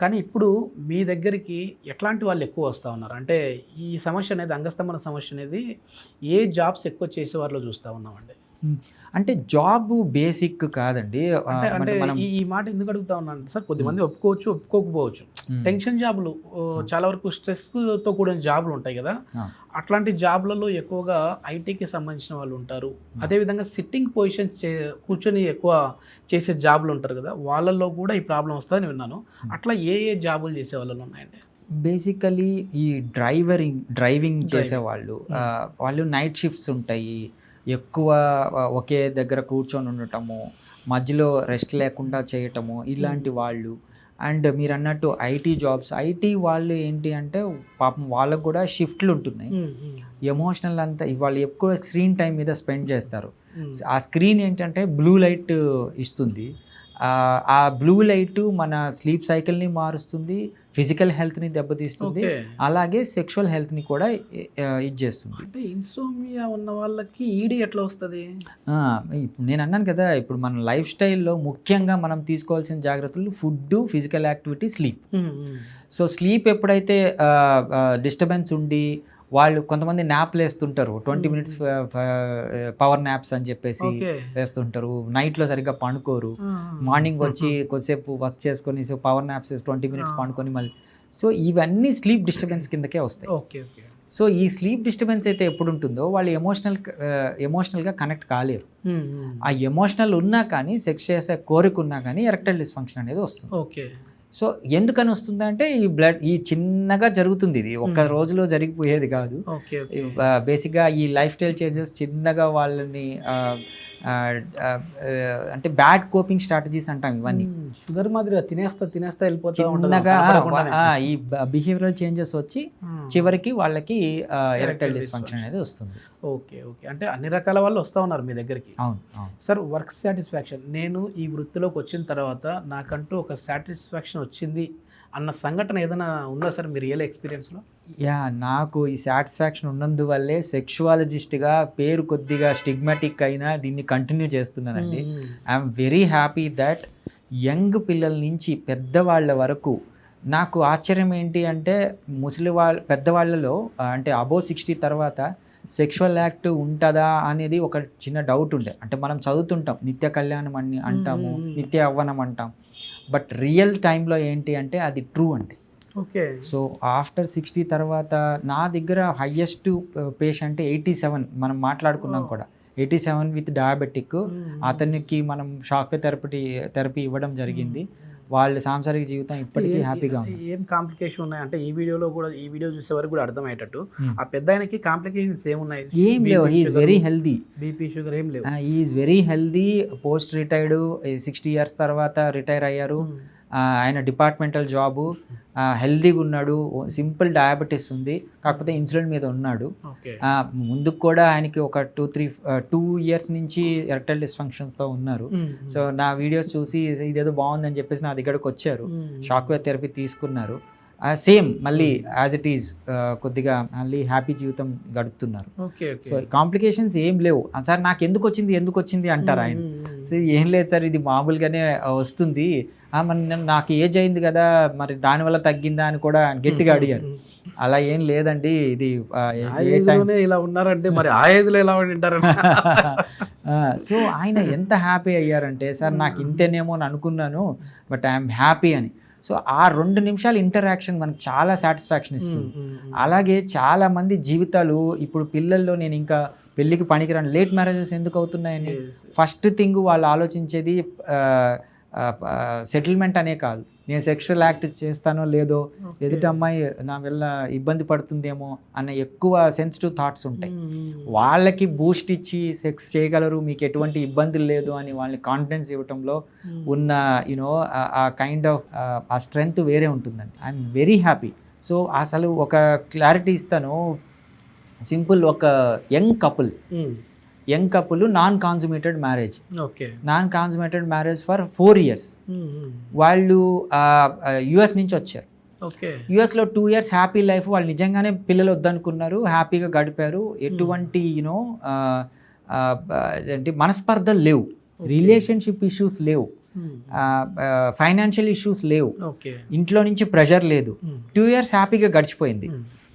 కానీ ఇప్పుడు మీ దగ్గరికి ఎట్లాంటి వాళ్ళు ఎక్కువ వస్తూ ఉన్నారు అంటే ఈ సమస్య అనేది, అంగస్తంభన సమస్య అనేది ఏ జాబ్స్ ఎక్కువ చేసే వారిలో చూస్తూ ఉన్నామండి? అంటే జాబ్ బేసిక్ కాదండి. అంటే మనం ఈ మాట ఎందుకు అడుగుతా ఉన్నాను సార్, కొద్దిమంది ఒప్పుకోవచ్చు ఒప్పుకోకపోవచ్చు. టెన్షన్ జాబులు చాలా వరకు స్ట్రెస్తో కూడిన జాబులు ఉంటాయి కదా, అట్లాంటి జాబ్లలో ఎక్కువగా ఐటీకి సంబంధించిన వాళ్ళు ఉంటారు. అదేవిధంగా సిట్టింగ్ పొజిషన్స్ కూర్చొని ఎక్కువ చేసే జాబులు ఉంటారు కదా, వాళ్ళల్లో కూడా ఈ ప్రాబ్లం వస్తుందని విన్నాను. అట్లా ఏ ఏ జాబులు చేసే వాళ్ళు ఉన్నాయండి? బేసికలీ ఈ డ్రైవింగ్ చేసేవాళ్ళు, వాళ్ళు నైట్ షిఫ్ట్స్ ఉంటాయి, ఎక్కువ ఒకే దగ్గర కూర్చొని ఉండటము, మధ్యలో రెస్ట్ లేకుండా చేయటము, ఇలాంటి వాళ్ళు. అండ్ మీరు అన్నట్టు ఐటీ వాళ్ళు ఏంటి అంటే పాపం వాళ్ళకు కూడా షిఫ్ట్లు ఉంటున్నాయి, ఎమోషనల్ అంతా వాళ్ళు ఎక్కువ స్క్రీన్ టైం మీద స్పెండ్ చేస్తారు. ఆ స్క్రీన్ ఏంటంటే బ్లూ లైట్ ఇస్తుంది, ఆ బ్లూ లైట్ మన స్లీప్ సైకిల్ని మారుస్తుంది, ఫిజికల్ హెల్త్ని దెబ్బతీస్తుంది, అలాగే సెక్షువల్ హెల్త్ని కూడా ఇచ్చేస్తుంది. అంటే ఇన్సోమియా ఉన్న వాళ్ళకి ఈడీ ఎట్లా వస్తుంది? నేను అన్నాను కదా, ఇప్పుడు మన లైఫ్ స్టైల్లో ముఖ్యంగా మనం తీసుకోవాల్సిన జాగ్రత్తలు food, physical activity, sleep. So sleep ఎప్పుడైతే డిస్టర్బెన్స్ ఉండి వాళ్ళు కొంతమంది న్యాప్లు వేస్తుంటారు, 20 minutes పవర్ న్యాప్స్ అని చెప్పేసి వేస్తుంటారు, నైట్లో సరిగ్గా పండుకోరు, మార్నింగ్ వచ్చి కొద్దిసేపు వర్క్ చేసుకొని పవర్ న్యాప్స్ 20 minutes పండుకొని మళ్ళీ. సో ఇవన్నీ స్లీప్ డిస్టర్బెన్స్ కిందకే వస్తాయి. సో ఈ స్లీప్ డిస్టర్బెన్స్ అయితే ఎప్పుడు ఉంటుందో వాళ్ళు ఎమోషనల్గా కనెక్ట్ కాలేరు. ఆ ఎమోషనల్ ఉన్నా కానీ, సెక్స్ చేసే కోరిక ఉన్నా కానీ ఎరెక్టైల్ డిస్ఫంక్షన్ అనేది వస్తుంది. సో ఎందుకని వస్తుందంటే ఈ చిన్నగా జరుగుతుంది, ఇది ఒక్క రోజులో జరిగిపోయేది కాదు. బేసిక్గా ఈ లైఫ్ స్టైల్ చేంజెస్ చిన్నగా వాళ్ళని అంటే బ్యాడ్ కోపింగ్ స్ట్రాటజీస్ అంటాం ఇవన్నీ. షుగర్ మాదిరిగా తినేస్తా వెళ్ళిపోతా చిన్నగా ఈ బిహేవియరల్ చేంజెస్ వచ్చి చివరికి వాళ్ళకి ఎరెక్టైల్ డిస్ఫంక్షన్ అనేది వస్తుంది. ఓకే, అంటే అన్ని రకాల వాళ్ళు వస్తూ ఉన్నారు మీ దగ్గరికి. అవును సార్, వర్క్ సాటిస్ఫాక్షన్, నేను ఈ వృత్తిలోకి వచ్చిన తర్వాత నాకంటూ ఒక సాటిస్ఫాక్షన్ వచ్చింది అన్న సంఘటన ఏదైనా ఉందా సార్ మీ రియల్ ఎక్స్పీరియన్స్లో? నాకు ఈ సాటిస్ఫాక్షన్ ఉన్నందువల్లే సెక్షువాలజిస్ట్గా పేరు కొద్దిగా స్టిగ్మాటిక్ అయినా దీన్ని కంటిన్యూ చేస్తున్నానండి. I'm very happy that young పిల్లల నుంచి పెద్దవాళ్ళ వరకు. నాకు ఆశ్చర్యం ఏంటి అంటే పెద్దవాళ్ళలో అంటే అబోవ్ 60 తర్వాత సెక్షువల్ యాక్ట్ ఉంటుందా అనేది ఒక చిన్న డౌట్ ఉండే. అంటే మనం చదువుతుంటాం నిత్య కళ్యాణం అని అంటాము, నిత్య యవ్వనం అంటాం, బట్ రియల్ టైంలో ఏంటి అంటే అది ట్రూ అండి. సో ఆఫ్టర్ 60 తర్వాత నా దగ్గర హయ్యెస్ట్ పేషెంట్ 87, మనం మాట్లాడుకున్నాం కూడా, 87 విత్ డయాబెటిక్. అతనికి మనం షాక్ థెరపీ ఇవ్వడం జరిగింది. వాళ్ళ సాంసారిక జీవితం ఇప్పటికీ హ్యాపీగా ఉంది. ఏం కాంప్లికేషన్ ఉన్నాయి అంటే ఈ వీడియో చూసే వరకు కూడా అర్థమయ్యేటట్టు, ఆ పెద్ద ఆయనకి కాంప్లికేషన్స్ ఏమున్నాయి? ఏం లేవు, he's very healthy. BP sugar ఏం లేవు, he's very healthy. Post retired, 60 years తర్వాత రిటైర్ అయ్యారు. ఆయన డిపార్ట్మెంటల్ జాబు, హెల్దీగా ఉన్నాడు. సింపుల్ డయాబెటీస్ ఉంది, కాకపోతే ఇన్సులిన్ మీద ఉన్నాడు. ముందుకు కూడా ఆయనకి ఒక 2 years నుంచి ఎరెక్టైల్ డిస్ఫంక్షన్తో ఉన్నారు. సో నా వీడియోస్ చూసి ఇదేదో బాగుందని చెప్పేసి నా దగ్గరకు వచ్చారు, షాక్ వేవ్ థెరపీ తీసుకున్నారు. సేమ్ మళ్ళీ యాజ్ ఇట్ ఈజ్ కొద్దిగా మళ్ళీ హ్యాపీ జీవితం గడుపుతున్నారు. సో కాంప్లికేషన్స్ ఏం లేవు. సార్ నాకు ఎందుకు వచ్చింది అంటారు ఆయన. సో ఏం లేదు సార్, ఇది మామూలుగానే వస్తుంది. మరి నాకు ఏజ్ అయింది కదా, మరి దానివల్ల తగ్గిందా అని కూడా గట్టిగా అడిగారు. అలా ఏం లేదండి, ఇది ఇలా ఉన్నారంటే మరి ఆ ఏజ్లో ఎలా ఉంటారు. సో ఆయన ఎంత హ్యాపీ అయ్యారంటే, సార్ నాకు ఇంతేనేమో అని అనుకున్నాను, బట్ ఐఎమ్ హ్యాపీ అని. సో ఆ 2 నిమిషాల ఇంటరాక్షన్ మనకు చాలా సాటిస్ఫాక్షన్ ఇస్తుంది. అలాగే చాలామంది జీవితాలు ఇప్పుడు పిల్లల్లో, నేను ఇంకా పెళ్ళికి పనికిరాను, లేట్ మ్యారేజెస్ ఎందుకు అవుతున్నాయని ఫస్ట్ థింగ్ వాళ్ళు ఆలోచించేది సెటిల్మెంట్ అనే కాదు, నేను సెక్షువల్ యాక్ట్ చేస్తానో లేదో, ఎదుటి అమ్మాయి నా వల్ల ఇబ్బంది పడుతుందేమో అన్న ఎక్కువ సెన్సిటివ్ థాట్స్ ఉంటాయి. వాళ్ళకి బూస్ట్ ఇచ్చి సెక్స్ చేయగలరు, మీకు ఎటువంటి ఇబ్బందులు లేదు అని వాళ్ళని కాన్ఫిడెన్స్ ఇవ్వటంలో ఉన్న ఆ కైండ్ ఆఫ్ ఆ స్ట్రెంగ్త్ వేరే ఉంటుందండి. I'm very happy. సో అసలు ఒక క్లారిటీ ఇస్తాను, సింపుల్, ఒక young couple young couple non consummated marriage. Okay. Non consummated marriage for 4 years. వాళ్ళు యుఎస్ నుంచి వచ్చారు. ఓకే. యుఎస్లో 2 years హ్యాపీ లైఫ్, వాళ్ళు నిజంగానే పిల్లలు వద్దనుకున్నారు, హ్యాపీగా గడిపారు, ఎటువంటి యూనో ఏంటి మనస్పర్ధలు లేవు, రిలేషన్షిప్ ఇష్యూస్ లేవు, ఫైనాన్షియల్ ఇష్యూస్ లేవు, ఇంట్లో నుంచి ప్రెషర్ లేదు, 2 years హ్యాపీగా గడిచిపోయింది.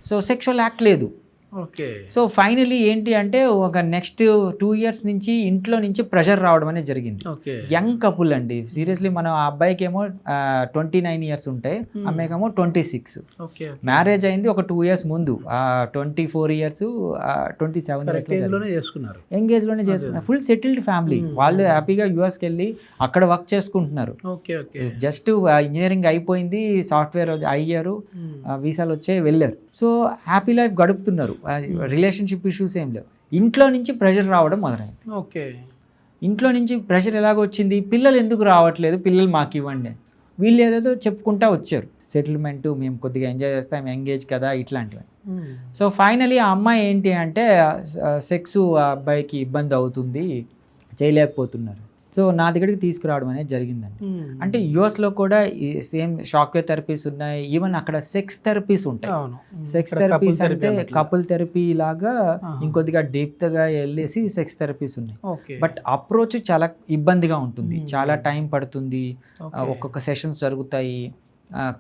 సో సెక్షువల్ యాక్ట్ లేదు. ఓకే. సో ఫైనలీ ఏంటి అంటే ఒక నెక్స్ట్ 2 years నుంచి ఇంట్లో నుంచి ప్రెషర్ రావడం అనేది జరిగింది. యంగ్ కపుల్ అండి, సీరియస్లీ. మనం ఆ అబ్బాయికి ఏమో 29 years ఉంటాయి, అమ్మాయికేమో 26. మ్యారేజ్ అయింది ఒక 2 years ముందు, 24 years 27 years యంగ్ ఏజ్ లోనే చేసుకున్నారు. Full settled family. వాళ్ళు హ్యాపీగా యుఎస్కి వెళ్ళి అక్కడ వర్క్ చేసుకుంటున్నారు. జస్ట్ ఇంజనీరింగ్ అయిపోయింది, సాఫ్ట్వేర్ అయ్యారు, వీసాలు వచ్చాయి, వెళ్ళారు. సో హ్యాపీ లైఫ్ గడుపుతున్నారు, రిలేషన్షిప్ ఇష్యూస్ ఏం లేవు. ఇంట్లో నుంచి ప్రెషర్ రావడం మొదలైంది. ఓకే. ఇంట్లో నుంచి ప్రెషర్ ఎలాగొచ్చింది, పిల్లలు ఎందుకు రావట్లేదు, పిల్లలు మాకు ఇవ్వండి. వీళ్ళు ఏదేదో చెప్పుకుంటా వచ్చారు, సెటిల్మెంట్ మేము కొద్దిగా ఎంజాయ్ చేస్తాం, ఎంగేజ్ కదా, ఇట్లాంటివి. సో ఫైనలీ ఆ అమ్మాయి ఏంటి అంటే సెక్స్ అబ్బాయికి ఇబ్బంది అవుతుంది, చేయలేకపోతున్నారు. సో నా దగ్గరికి తీసుకురావడం అనేది జరిగిందండి. అంటే యుఎస్లో కూడా సేమ్ షాక్వేర్ థెరపీస్ ఉన్నాయి, ఈవెన్ అక్కడ సెక్స్ థెరపీస్ ఉంటాయి. సెక్స్ థెరపీస్ అంటే కపుల్ థెరపీ లాగా ఇంకొద్దిగా డీప్గా వెళ్ళేసి సెక్స్ థెరపీస్ ఉన్నాయి. బట్ అప్రోచ్ చాలా ఇబ్బందిగా ఉంటుంది, చాలా టైం పడుతుంది, ఒక్కొక్క సెషన్స్ జరుగుతాయి,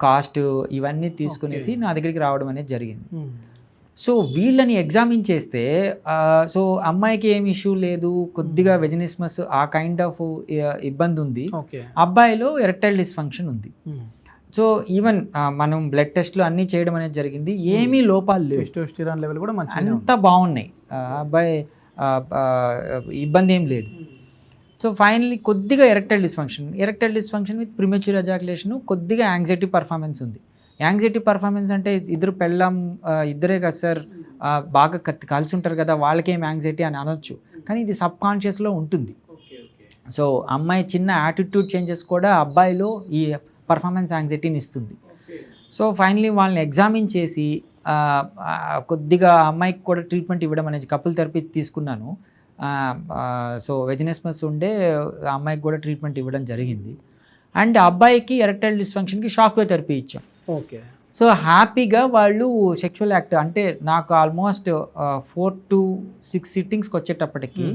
కాస్ట్ ఇవన్నీ తీసుకునేసి నా దగ్గరికి రావడం అనేది జరిగింది. సో వీళ్ళని ఎగ్జామిన్ చేస్తే సో అమ్మాయికి ఏం ఇష్యూ లేదు, కొద్దిగా వెజినిస్మస్ ఆ కైండ్ ఆఫ్ ఇబ్బంది ఉంది, అబ్బాయిలో ఎరెక్టైల్ డిస్ఫంక్షన్ ఉంది. సో ఈవెన్ మనం బ్లడ్ టెస్ట్లు అన్నీ చేయడం అనేది జరిగింది, ఏమీ లోపాలు లేవు, టెస్టోస్టెరాన్ లెవెల్ కూడా అంతా బాగున్నాయి, అబ్బాయి ఇబ్బంది ఏం లేదు. సో ఫైనలీ కొద్దిగా erectile dysfunction with premature ejaculation, కొద్దిగా యాంగ్జైటీ పర్ఫార్మెన్స్ ఉంది. యాంగ్జైటీ పర్ఫార్మెన్స్ అంటే ఇద్దరు పెళ్ళాం ఇద్దరే కదా సార్, బాగా కలిసి ఉంటారు కదా, వాళ్ళకేం యాంగ్జైటీ అని అనొచ్చు, కానీ ఇది సబ్ కాన్షియస్లో ఉంటుంది. సో అమ్మాయి చిన్న యాటిట్యూడ్ చేంజెస్ కూడా అబ్బాయిలో ఈ పర్ఫార్మెన్స్ యాంగ్జైటీని ఇస్తుంది. సో ఫైనలీ వాళ్ళని ఎగ్జామిన్ చేసి కొద్దిగా అమ్మాయికి కూడా ట్రీట్మెంట్ ఇవ్వడం అనేది, కపుల్ థెరపీ తీసుకున్నాను. సో వెజినిస్మస్ ఉండే అమ్మాయికి కూడా ట్రీట్మెంట్ ఇవ్వడం జరిగింది. అండ్ అబ్బాయికి ఎరెక్టైల్ డిస్ఫంక్షన్కి షాక్వేర్ థెరపీ ఇచ్చాం. ఓకే. సో హ్యాపీగా వాళ్ళు సెక్షువల్ యాక్ట్ అంటే నాకు ఆల్మోస్ట్ 4 to 6 సిట్టింగ్స్కి వచ్చేటప్పటికి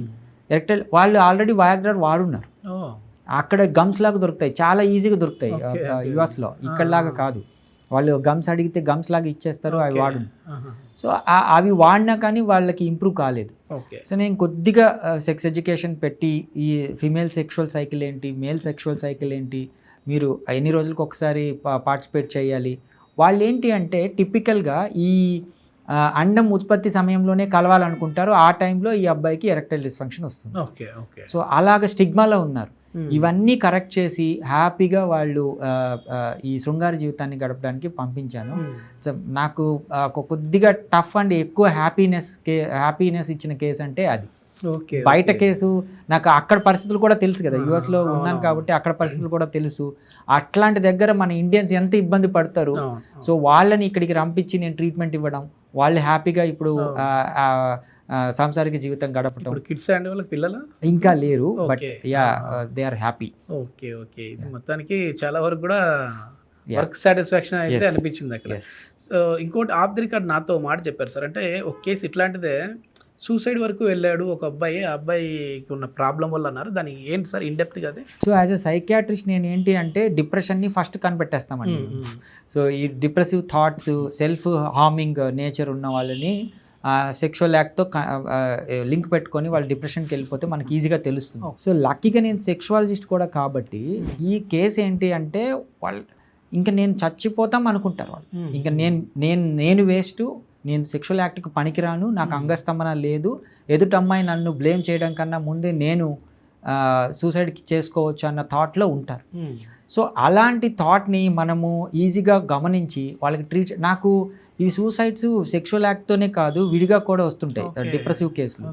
ఎరెక్టైల్, వాళ్ళు ఆల్రెడీ వయాగ్రా వాడున్నారు, అక్కడ గమ్స్ లాగా దొరుకుతాయి, చాలా ఈజీగా దొరుకుతాయి యుఎస్లో, ఇక్కడలాగా కాదు. వాళ్ళు గమ్స్ అడిగితే గమ్స్ లాగా ఇచ్చేస్తారు, అవి వాడు. సో అవి వాడినా కానీ వాళ్ళకి ఇంప్రూవ్ కాలేదు. సో నేను కొద్దిగా సెక్స్ ఎడ్యుకేషన్ పెట్టి, ఈ ఫిమేల్ సెక్షువల్ సైకిల్ ఏంటి, మేల్ సెక్షువల్ సైకిల్ ఏంటి, మీరు ఎన్ని రోజులకు ఒకసారి పార్టిసిపేట్ చేయాలి. వాళ్ళు ఏంటి అంటే టిపికల్గా ఈ అండం ఉత్పత్తి సమయంలోనే కలవాలనుకుంటారు, ఆ టైంలో ఈ అబ్బాయికి ఎరెక్టైల్ డిస్ఫంక్షన్ వస్తుంది. సో అలాగ స్టిగ్మాలో ఉన్నారు. ఇవన్నీ కరెక్ట్ చేసి హ్యాపీగా వాళ్ళు ఈ శృంగార జీవితాన్ని గడపడానికి పంపించాను. సో నాకు కొద్దిగా టఫ్ అండ్ ఎక్కువ హ్యాపీనెస్ ఇచ్చిన కేసు అంటే అది. బయట కేసు నాకు అక్కడ పరిస్థితులు కూడా తెలుసు కదా, యుఎస్లో ఉన్నాను కాబట్టి అక్కడ పరిస్థితులు కూడా తెలుసు. అట్లాంటి దగ్గర మన ఇండియన్స్ ఎంత ఇబ్బంది పడతారు. సో వాళ్ళని ఇక్కడికి రంపించి నేను ట్రీట్మెంట్ ఇవ్వడం, వాళ్ళు హ్యాపీగా ఇప్పుడు సాంసారిక జీవితం గడపడం. కిడ్స్ అండ్ వాళ్ళ పిల్లలు ఇంకా లేరు, but yeah they are happy. Okay. ఇది మొత్తానికి చాలా వరకు కూడా వర్క్ సాటిస్ఫాక్షన్ అయితే అనిపించింది అక్కడ. సో ఇంకోటి ఆఫ్ ది రికార్డ్ నాతో మాట చెప్పారు సార్, అంటే ఒక కేసు ఇట్లాంటిదే, సూసైడ్ వరకు వెళ్ళాడు ఒక అబ్బాయి, ఆ అబ్బాయికి ఉన్న ప్రాబ్లం వల్ల అన్నారు. దాని ఏంటి సార్ ఇన్ డెప్త్ గా? సో యాజ్ ఎ సైకియాట్రిస్ట్ నేను ఏంటి అంటే డిప్రెషన్ని ఫస్ట్ కనిపెట్టేస్తామండి. సో ఈ depressive thoughts, self harming nature ఉన్న వాళ్ళని సెక్షువల్ యాక్ట్తో లింక్ పెట్టుకొని వాళ్ళు డిప్రెషన్కి వెళ్ళిపోతే మనకి ఈజీగా తెలుస్తుంది. సో లక్కీగా నేను సెక్షువాలజిస్ట్ కూడా కాబట్టి ఈ కేసు ఏంటి అంటే వాళ్ళు ఇంకా నేను చచ్చిపోతాం అనుకుంటారు వాళ్ళు. ఇంకా నేను వేస్ట్, నేను సెక్షువల్ యాక్ట్కి పనికిరాను, నాకు అంగస్తంభన లేదు, ఎదుటి అమ్మాయి నన్ను బ్లేమ్ చేయడం కన్నా ముందే నేను సూసైడ్కి చేసుకోవచ్చు అన్న థాట్లో ఉంటారు. సో అలాంటి థాట్ని మనము ఈజీగా గమనించి వాళ్ళకి నాకు ఈ సూసైడ్స్ సెక్షువల్ యాక్ట్తోనే కాదు విడిగా కూడా వస్తుంటాయి డిప్రెసివ్ కేసులు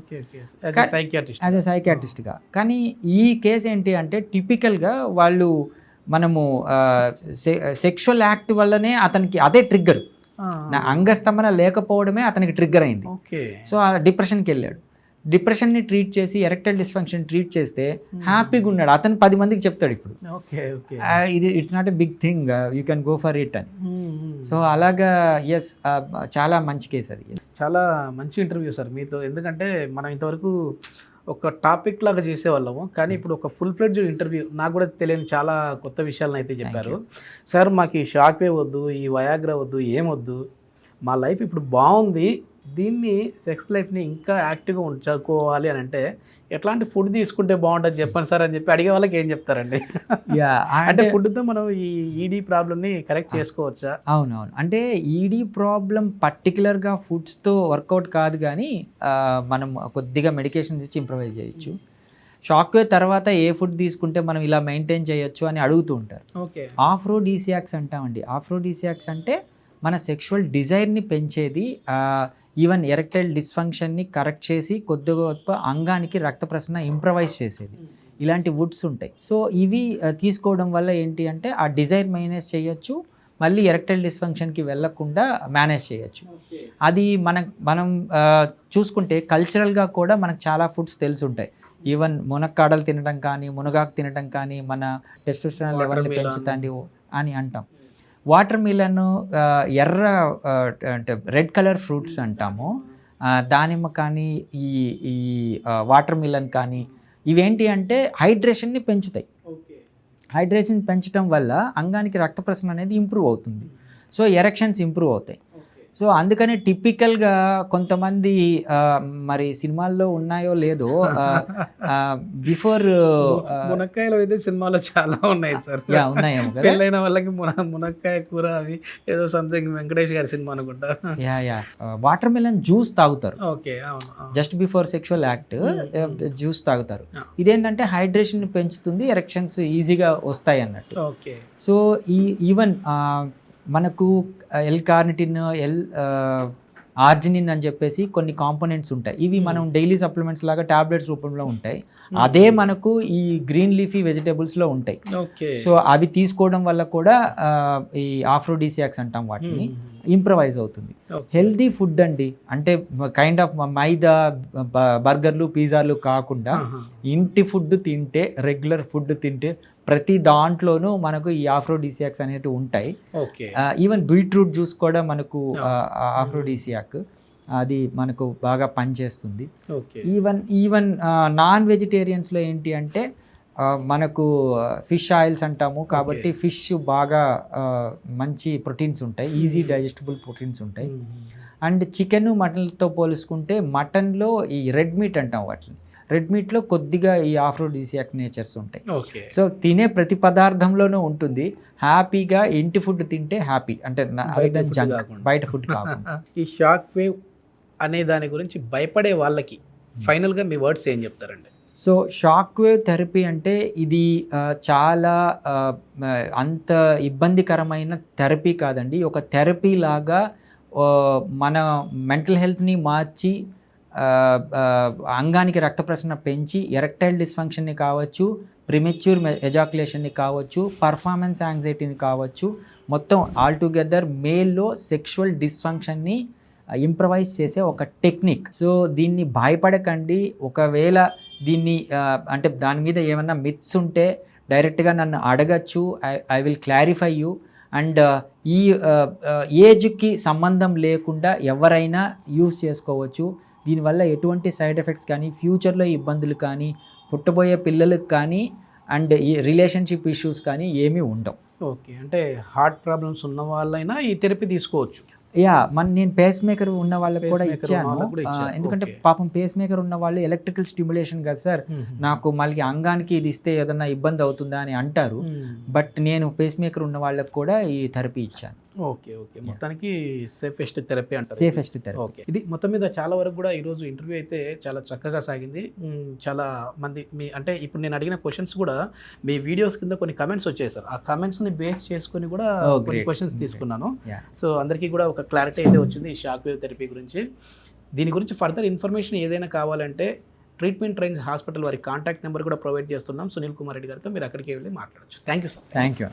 యాజ్ ఎ సైకియాట్రిస్ట్గా. కానీ ఈ కేసు ఏంటి అంటే టిపికల్గా వాళ్ళు మనము సెక్షువల్ యాక్ట్ వల్లనే అతనికి అదే ట్రిగ్గర్, నా అంగస్తంభన లేకపోవడమే అతనికి ట్రిగ్గర్ అయింది. సో ఆ డిప్రెషన్కి వెళ్ళాడు. డిప్రెషన్ని ట్రీట్ చేసి ఎరెక్టైల్ డిస్ఫంక్షన్ ట్రీట్ చేస్తే హ్యాపీగా ఉన్నాడు, అతను 10 మందికి చెప్తాడు ఇప్పుడు ఓకే ఓకే ఇది it's not a big thing, you can go for it అని. సో అలాగా ఎస్, చాలా మంచి కేసు అది. చాలా మంచి ఇంటర్వ్యూ సార్ మీతో, ఎందుకంటే మనం ఇంతవరకు ఒక టాపిక్ లాగా చేసేవాళ్ళము, కానీ ఇప్పుడు ఒక ఫుల్ ఫ్లెడ్జ్డ్ ఇంటర్వ్యూ, నాకు కూడా తెలియని చాలా కొత్త విషయాలను అయితే చెప్పారు సార్. మాకు ఈ షాక్ వేవ్ వద్దు, ఈ వయాగ్రా వద్దు, ఏమొద్దు, మా లైఫ్ ఇప్పుడు బాగుంది, దీన్ని సెక్స్ లైఫ్ని ఇంకా యాక్టివ్గా ఉంచుకోవాలి అని అంటే ఎట్లాంటి ఫుడ్ తీసుకుంటే బాగుంటుంది చెప్పండి సార్ అని చెప్పి అడిగే వాళ్ళకి ఏం చెప్తారండి? అంటే ఫుడ్తో మనం ఈ ఈడీ ప్రాబ్లమ్ని కరెక్ట్ చేసుకోవచ్చా? అవునవును, అంటే ఈడీ ప్రాబ్లం పర్టికులర్గా ఫుడ్స్తో వర్కౌట్ కాదు, కానీ మనం కొద్దిగా మెడికేషన్స్ ఇచ్చి ఇంప్రూవైజ్ చేయొచ్చు. షాక్ వేవ్ తర్వాత ఏ ఫుడ్ తీసుకుంటే మనం ఇలా మెయింటైన్ చేయొచ్చు అని అడుగుతూ ఉంటారు. ఓకే, ఆఫ్రోడీసియాక్స్ అంటామండి. ఆఫ్రోడీసియాక్స్ అంటే మన సెక్షువల్ డిజైర్ని పెంచేది, ఈవెన్ ఎరెక్టైల్ డిస్ఫంక్షన్ని కరెక్ట్ చేసి కొద్దిగా గొప్ప అంగానికి రక్త ప్రసరణ ఇంప్రవైజ్ చేసేది, ఇలాంటి వుడ్స్ ఉంటాయి. సో ఇవి తీసుకోవడం వల్ల ఏంటి అంటే ఆ డిజైర్ మేనేజ్ చేయొచ్చు, మళ్ళీ ఎరెక్టైల్ డిస్ఫంక్షన్కి వెళ్ళకుండా మేనేజ్ చేయొచ్చు. అది మనం చూసుకుంటే కల్చరల్గా కూడా మనకు చాలా ఫుడ్స్ తెలిసి ఉంటాయి. ఈవెన్ మునక్కాడలు తినడం కానీ, మునగాకు తినడం కానీ మన టెస్టోస్టెరాన్ లెవెల్ని పెంచుతాండి అని అంటాం. వాటర్ మిలన్ ఎర్ర అంటే రెడ్ కలర్ ఫ్రూట్స్ అంటాము, దానిమ్మ కానీ ఈ ఈ వాటర్ మిలన్ కానీ ఇవేంటి అంటే హైడ్రేషన్ని పెంచుతాయి. హైడ్రేషన్ పెంచడం వల్ల అంగానికి రక్త ప్రసరణ అనేది ఇంప్రూవ్ అవుతుంది, సో ఎరెక్షన్స్ ఇంప్రూవ్ అవుతాయి. సో అందుకని టిపికల్గా కొంతమంది మరి సినిమాల్లో ఉన్నాయో లేదో బిఫోర్ మునక్కాయలు అయితే సినిమాలో చాలా ఉన్నాయి సార్. ఉన్నాయేమో కదా, పెళ్ళైన వాళ్ళకి మునక్కాయ కూర అవి ఏదో సంథింగ్ వెంకటేష్ గారి సినిమా అనుకుంటా. వాటర్ మిలన్ జ్యూస్ తాగుతారు. Okay, just before sexual act juice తాగుతారు. ఇదేంటంటే హైడ్రేషన్ పెంచుతుంది, ఎరెక్షన్స్ ఈజీగా వస్తాయి అన్నట్టు. ఓకే, సో ఈవెన్ మనకు ఎల్ కార్నిటిన్, ఆర్జినిన్ అని చెప్పేసి కొన్ని కాంపోనెంట్స్ ఉంటాయి. ఇవి మనం డైలీ సప్లిమెంట్స్ లాగా టాబ్లెట్స్ రూపంలో ఉంటాయి. అదే మనకు ఈ గ్రీన్ లీఫీ వెజిటేబుల్స్లో ఉంటాయి. సో అవి తీసుకోవడం వల్ల కూడా ఈ ఆఫ్రోడీసియాక్స్ అంటాం వాటిని, ఇంప్రవైజ్ అవుతుంది. హెల్దీ ఫుడ్ అండి, అంటే కైండ్ ఆఫ్ మైదా బర్గర్లు పిజ్జాలు కాకుండా ఇంటి ఫుడ్ తింటే, రెగ్యులర్ ఫుడ్ తింటే ప్రతి దాంట్లోనూ మనకు ఈ ఆఫ్రోడీసియాక్స్ అనేటివి ఉంటాయి. ఈవెన్ బీట్రూట్ జ్యూస్ కూడా మనకు ఆఫ్రోడీసియాక్, అది మనకు బాగా పనిచేస్తుంది. ఈవెన్ నాన్ వెజిటేరియన్స్లో ఏంటి అంటే మనకు ఫిష్ ఆయిల్స్ అంటాము, కాబట్టి ఫిష్ బాగా మంచి ప్రోటీన్స్ ఉంటాయి, ఈజీ డైజెస్టబుల్ ప్రోటీన్స్ ఉంటాయి. అండ్ చికెన్ మటన్తో పోల్చుకుంటే మటన్లో ఈ రెడ్ మీట్ అంటాం వాటిని, రెడ్ మీట్లో కొద్దిగా ఈ ఆఫ్రోడీసియాక్ నేచర్స్ ఉంటాయి. సో తినే ప్రతి పదార్థంలోనూ ఉంటుంది. హ్యాపీగా ఇంటి ఫుడ్ తింటే హ్యాపీ, అంటే బయట ఫుడ్ కాకుండా. ఈ షాక్ వేవ్ అనే దాని గురించి భయపడే వాళ్ళకి ఫైనల్గా మీ వర్డ్స్ ఏం చెప్తారండి? సో షాక్ వేవ్ థెరపీ అంటే ఇది చాలా అంత ఇబ్బందికరమైన థెరపీ కాదండి. ఒక థెరపీ లాగా మన మెంటల్ హెల్త్ని మార్చి అంగానికి రక్త ప్రసరణ పెంచి ఎరెక్టైల్ డిస్ఫంక్షన్ని కావచ్చు, ప్రిమెచ్యూర్ ఎజాకులేషన్ని కావచ్చు, పర్ఫార్మెన్స్ యాంగ్జైటీని కావచ్చు, మొత్తం ఆల్టుగెదర్ మేల్లో సెక్షువల్ డిస్ఫంక్షన్ని ఇంప్రవైజ్ చేసే ఒక టెక్నిక్. సో దీన్ని భయపడకండి. ఒకవేళ దీన్ని అంటే దాని మీద ఏమన్నా మిత్స్ ఉంటే డైరెక్ట్గా నన్ను అడగచ్చు, I will clarify you. And ఈ ఏజ్కి సంబంధం లేకుండా ఎవరైనా యూస్ చేసుకోవచ్చు. దీనివల్ల ఎటువంటి సైడ్ ఎఫెక్ట్స్ కానీ, ఫ్యూచర్లో ఇబ్బందులు కానీ, పుట్టబోయే పిల్లలకు కానీ, అండ్ ఈ రిలేషన్షిప్ ఇష్యూస్ కానీ ఏమీ ఉండవు. ఓకే, అంటే హార్ట్ ప్రాబ్లమ్స్ ఉన్న వాళ్ళైనా ఈ థెరపీ తీసుకోవచ్చు. నేను పేస్ మేకర్ ఉన్న వాళ్ళకి కూడా ఇచ్చాను. ఎందుకంటే పాపం పేస్ మేకర్ ఉన్న వాళ్ళు ఎలక్ట్రికల్ స్టిమ్యులేషన్ కదా సార్, నాకు మళ్ళీ అంగానికి ఇది ఇస్తే ఏదన్నా ఇబ్బంది అవుతుందా అని అంటారు. బట్ నేను పేస్ మేకర్ ఉన్న వాళ్ళకి కూడా ఈ థెరపీ ఇచ్చాను. ఓకే, మొత్తానికి సేఫెస్ట్ థెరపీ అంటారు. Safest therapy. ఓకే, ఇది మొత్తం మీద చాలా వరకు కూడా ఈరోజు ఇంటర్వ్యూ అయితే చాలా చక్కగా సాగింది. చాలా మంది అంటే ఇప్పుడు నేను అడిగిన క్వశ్చన్స్ కూడా మీ వీడియోస్ కింద కొన్ని కమెంట్స్ వచ్చాయి సార్. ఆ కమెంట్స్ని బేస్ చేసుకుని కూడా కొన్ని క్వశ్చన్స్ తీసుకున్నాను. సో అందరికీ కూడా ఒక క్లారిటీ అయితే వచ్చింది ఈ షాక్ వేవ్ థెరపీ గురించి. దీని గురించి ఫర్దర్ ఇన్ఫర్మేషన్ ఏదైనా కావాలంటే ట్రీట్మెంట్ రేంజ్ హాస్పిటల్ వారి కాంటాక్ట్ నెంబర్ కూడా ప్రొవైడ్ చేస్తున్నాం సునీల్ కుమార్ రెడ్డి గారితో. మీరు అక్కడికి వెళ్ళి మాట్లాడచ్చు. Thank you sir. Thank you.